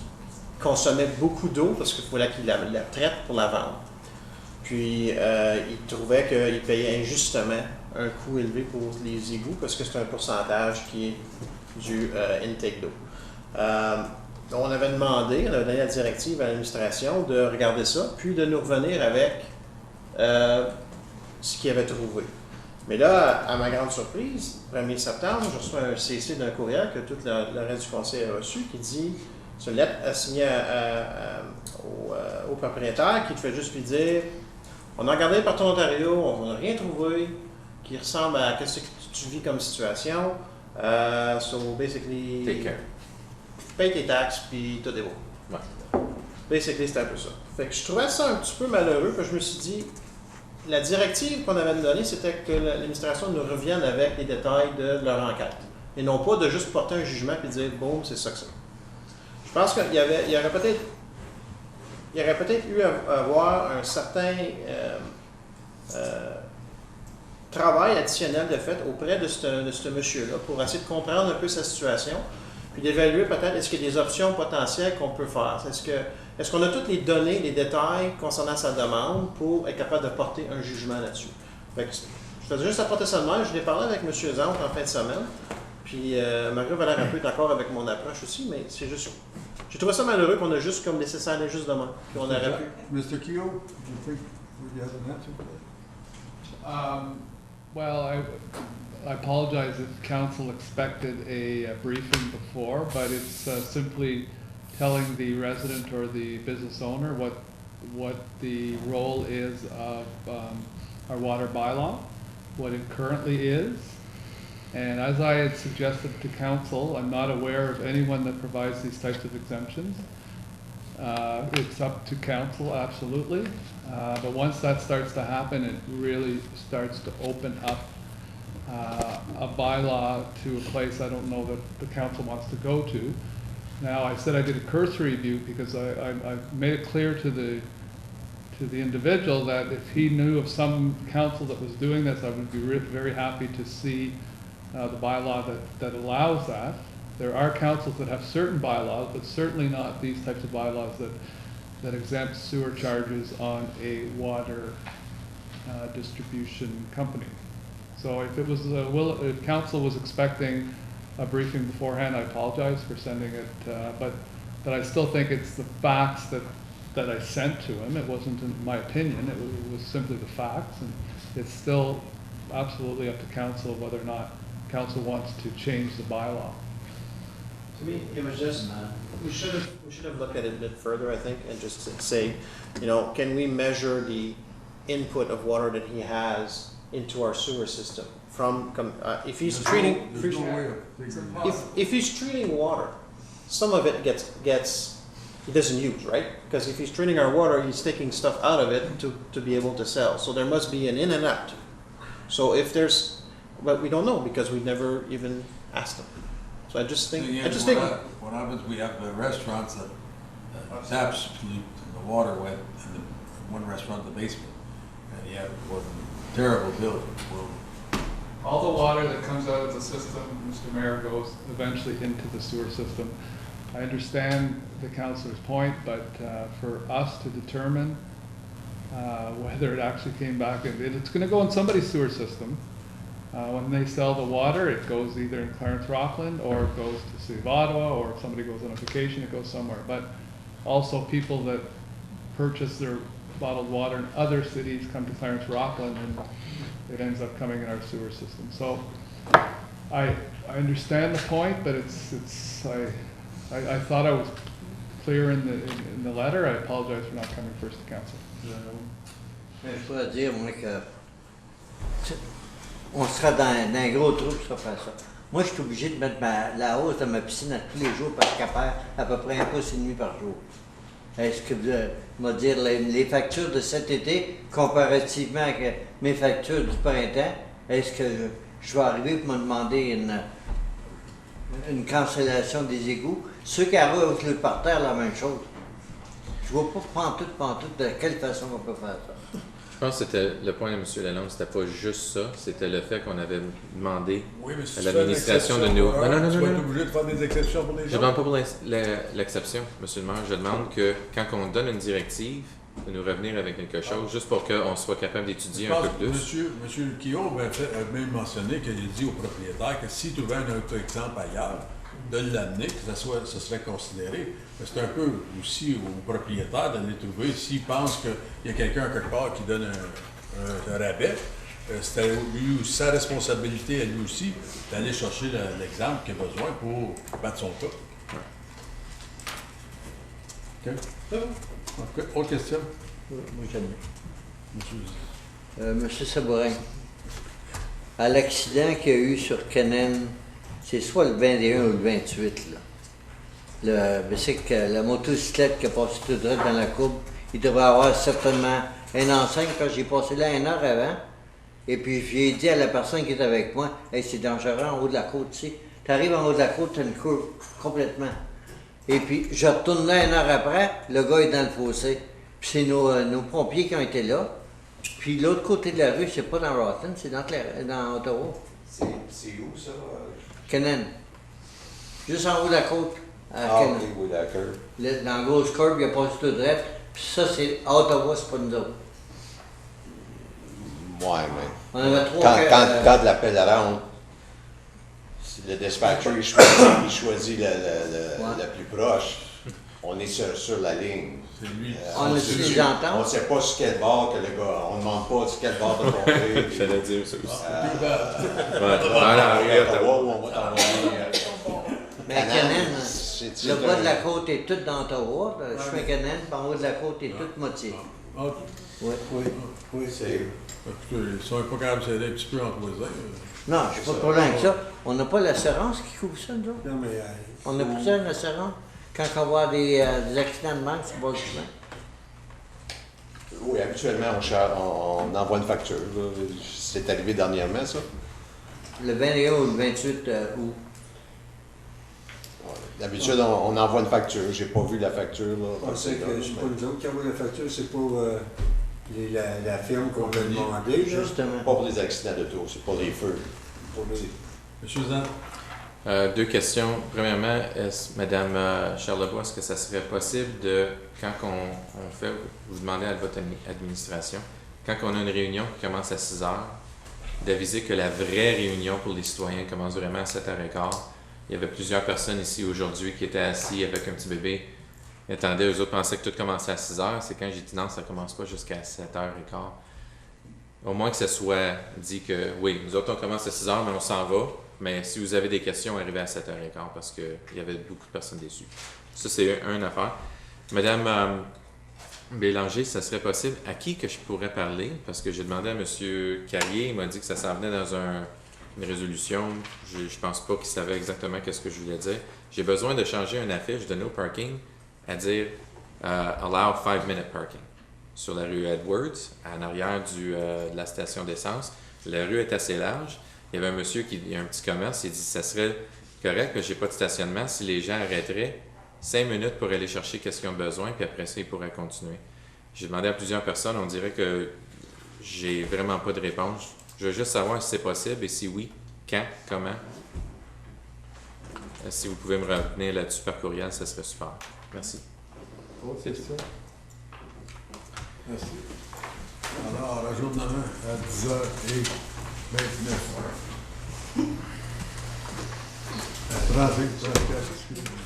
consommait beaucoup d'eau, parce qu'il fallait qu'il la traite pour la vendre. Puis, il trouvait qu'il payait injustement un coût élevé pour les égouts, parce que c'est un pourcentage qui est du intake d'eau. On avait donné la directive à l'administration de regarder ça, puis de nous revenir avec ce qu'il avait trouvé. Mais là, à ma grande surprise, 1er septembre, je reçois un CC d'un courriel que tout le reste du conseil a reçu qui dit, c'est une lettre assignée au propriétaire qui te fait juste lui dire, on a regardé partout en Ontario, on n'a rien trouvé qui ressemble à ce que tu vis comme situation. So basically, take care. Paye tes taxes, puis tout est beau. Ouais. Basically, c'était un peu ça. Fait que je trouvais ça un petit peu malheureux, parce que je me suis dit, la directive qu'on avait donnée, c'était que l'administration nous revienne avec les détails de leur enquête. Et non pas de juste porter un jugement et dire, boum, c'est ça que c'est. Je pense qu'il y aurait peut-être eu à avoir un certain travail additionnel de fait auprès de ce monsieur-là pour essayer de comprendre un peu sa situation, puis d'évaluer peut-être est-ce qu'il y a des options potentielles qu'on peut faire. Est-ce qu'on a toutes les données, les détails concernant sa demande pour être capable de porter un jugement là-dessus. Je faisais juste apporter ça de même. Je l'ai parlé avec M. Zant en fin de semaine, puis Mario va l'air un peu d'accord avec mon approche aussi, mais c'est juste... J'ai trouvé ça malheureux qu'on a juste comme laissé ça aller juste demain, puis on aurait pu... Mr. Keogh, do you think you have an answer? Well, I apologize if council expected a briefing before, but it's simply telling the resident or the business owner what the role is of our water bylaw, what it currently is. And as I had suggested to council, I'm not aware of anyone that provides these types of exemptions. It's up to council, absolutely. But once that starts to happen, it really starts to open up a bylaw to a place I don't know that the council wants to go to. Now, I said I did a cursory review because I made it clear to the individual that if he knew of some council that was doing this, I would be very happy to see the bylaw that allows that. There are councils that have certain bylaws, but certainly not these types of bylaws that exempt sewer charges on a water distribution company. So if it was if council was expecting a briefing beforehand, I apologize for sending it, but I still think it's the facts that I sent to him. It wasn't in my opinion, it was simply the facts, and it's still absolutely up to council whether or not council wants to change the bylaw. To me, it was just, we should have looked at it a bit further, I think, and just say, you know, can we measure the input of water that he has into our sewer system? From, if he's treating, if he's treating water, some of it gets he doesn't use, right? Because if he's treating our water, he's taking stuff out of it to be able to sell. So there must be an in and out. So if there's, but we don't know because we never even asked them. So I just think, what happens, we have the restaurants that taps leak the water went in the one restaurant in the basement. And you have one terrible bill. All the water that comes out of the system, Mr. Mayor, goes eventually into the sewer system. I understand the councillor's point, but for us to determine whether it actually came back, it's going to go in somebody's sewer system. When they sell the water, it goes either in Clarence Rockland or it goes to the City of Ottawa, or if somebody goes on a vacation, it goes somewhere. But also people that purchase their bottled water in other cities come to Clarence Rockland and it ends up coming in our sewer system. So I understand the point, but I thought I was clear in the letter. I apologize for not coming first to council. Je pourrais dire, moi, que on sera dans un gros trou pour faire ça. Moi, je suis obligé de mettre la hausse de ma piscine à tous les jours parce qu'elle perd à peu près 1,5 pouce par jour. Est-ce que vous dire les factures de cet été, comparativement avec mes factures du printemps, est-ce que je vais arriver pour me demander une cancellation des égouts? Ceux qui arrivent avec le parterre, la même chose. Je ne vois pas pantoute de quelle façon on peut faire ça. Je pense que c'était le point de M. Lalonde, c'était pas juste ça, c'était le fait qu'on avait demandé à l'administration de nous... Non. Tu vas être obligé de faire des exceptions pour les gens. Je ne demande pas pour l'exception, M. le maire, je demande que quand on donne une directive, de nous revenir avec quelque chose, juste pour qu'on soit capable d'étudier un peu plus. M. Quillon a même mentionné qu'il a dit au propriétaire que s'il trouvait un autre exemple ailleurs, de l'amener, que ce serait considéré. Mais c'est un peu aussi au propriétaire d'aller trouver, s'il pense qu'il y a quelqu'un quelque part qui donne un rabais, c'était sa responsabilité à lui aussi d'aller chercher l'exemple qu'il a besoin pour battre son cas. OK. Autre question? Oui, moi j'en ai. Monsieur Sabourin, à l'accident qu'il y a eu sur Cannon, c'est soit le 21 ou le 28, là. La motocyclette qui a passé tout droit dans la courbe, il devrait avoir certainement une enseigne, quand j'ai passé là 1 heure avant. Et puis j'ai dit à la personne qui est avec moi, hey, c'est dangereux en haut de la côte, tu sais. Tu arrives en haut de la côte, tu as une courbe complètement. Et puis je retourne là 1 heure après, le gars est dans le fossé. Puis c'est nos pompiers qui ont été là. Puis l'autre côté de la rue, c'est pas dans Rotten, c'est dans Ottawa. C'est où ça? Cannon. Juste en haut de la côte. OK, oui, d'accord. Dans la grosse courbe, il n'y a pas tout droit. Puis ça, c'est Ottawa, c'est pas nous autres. Ouais, mais. On avait trois quand l'appel rentre, le dispatcher il choisit le plus proche. On est sur la ligne. C'est lui. On ne sait pas sur quel bord que le gars. On ne demande pas sur quel bord de tomber. J'allais dire ça aussi. Mais Cannon, le bas de la côte est tout dans Ottawa. Le chemin Cannon, puis en haut de la côte est toute moitié. Oui, c'est... Écoutez, ils sont pas capables de s'aider un petit peu entre voisins. Non, je ne suis pas trop loin que ça. On n'a pas l'assurance qui couvre ça, nous autres. Non, mais... On a plus ça, une assurance. Quand on va avoir des accidents de manque sur le bord du chemin? Oui, habituellement, on envoie une facture. Là. C'est arrivé dernièrement, ça. Le 21 ou le 28 août? D'habitude, on envoie une facture. J'ai pas vu la facture. Là, c'est pas nous autres qui envoient la facture, c'est pour la firme qu'on a demandé. Justement. Pas pour les accidents d'auto, c'est pour les feux. Monsieur Zan? Deux questions. Premièrement, Madame Charlebois, est-ce que ça serait possible de, quand on fait, vous demandez à votre administration, quand on a une réunion qui commence à 6 heures, d'aviser que la vraie réunion pour les citoyens commence vraiment à 7h15. Il y avait plusieurs personnes ici aujourd'hui qui étaient assis avec un petit bébé. Ils attendaient, eux autres pensaient que tout commençait à 6 heures. C'est quand j'ai dit non, ça ne commence pas jusqu'à 7h15. Au moins que ce soit dit que oui, nous autres on commence à 6 heures, mais on s'en va. Mais si vous avez des questions, arrivez à 7h15 parce qu'il y avait beaucoup de personnes déçues. Ça, c'est une affaire. Madame Bélanger, ça serait possible à qui que je pourrais parler? Parce que j'ai demandé à M. Carrier, il m'a dit que ça s'en venait dans une résolution. Je ne pense pas qu'il savait exactement qu'est-ce que je voulais dire. J'ai besoin de changer une affiche de no parking à dire allow 5-minute parking sur la rue Edwards, en arrière de la station d'essence. La rue est assez large. Il y avait un monsieur qui a un petit commerce, il dit ça serait correct que j'ai pas de stationnement si les gens arrêteraient 5 minutes pour aller chercher qu'est-ce qu'ils ont besoin, puis après ça, ils pourraient continuer. J'ai demandé à plusieurs personnes, on dirait que j'ai vraiment pas de réponse. Je veux juste savoir si c'est possible et si oui, quand, comment. Si vous pouvez me revenir là-dessus par courriel, ça serait super. Merci. C'est tout. Merci. Alors, ajournement à 10h29. 30, excusez-moi.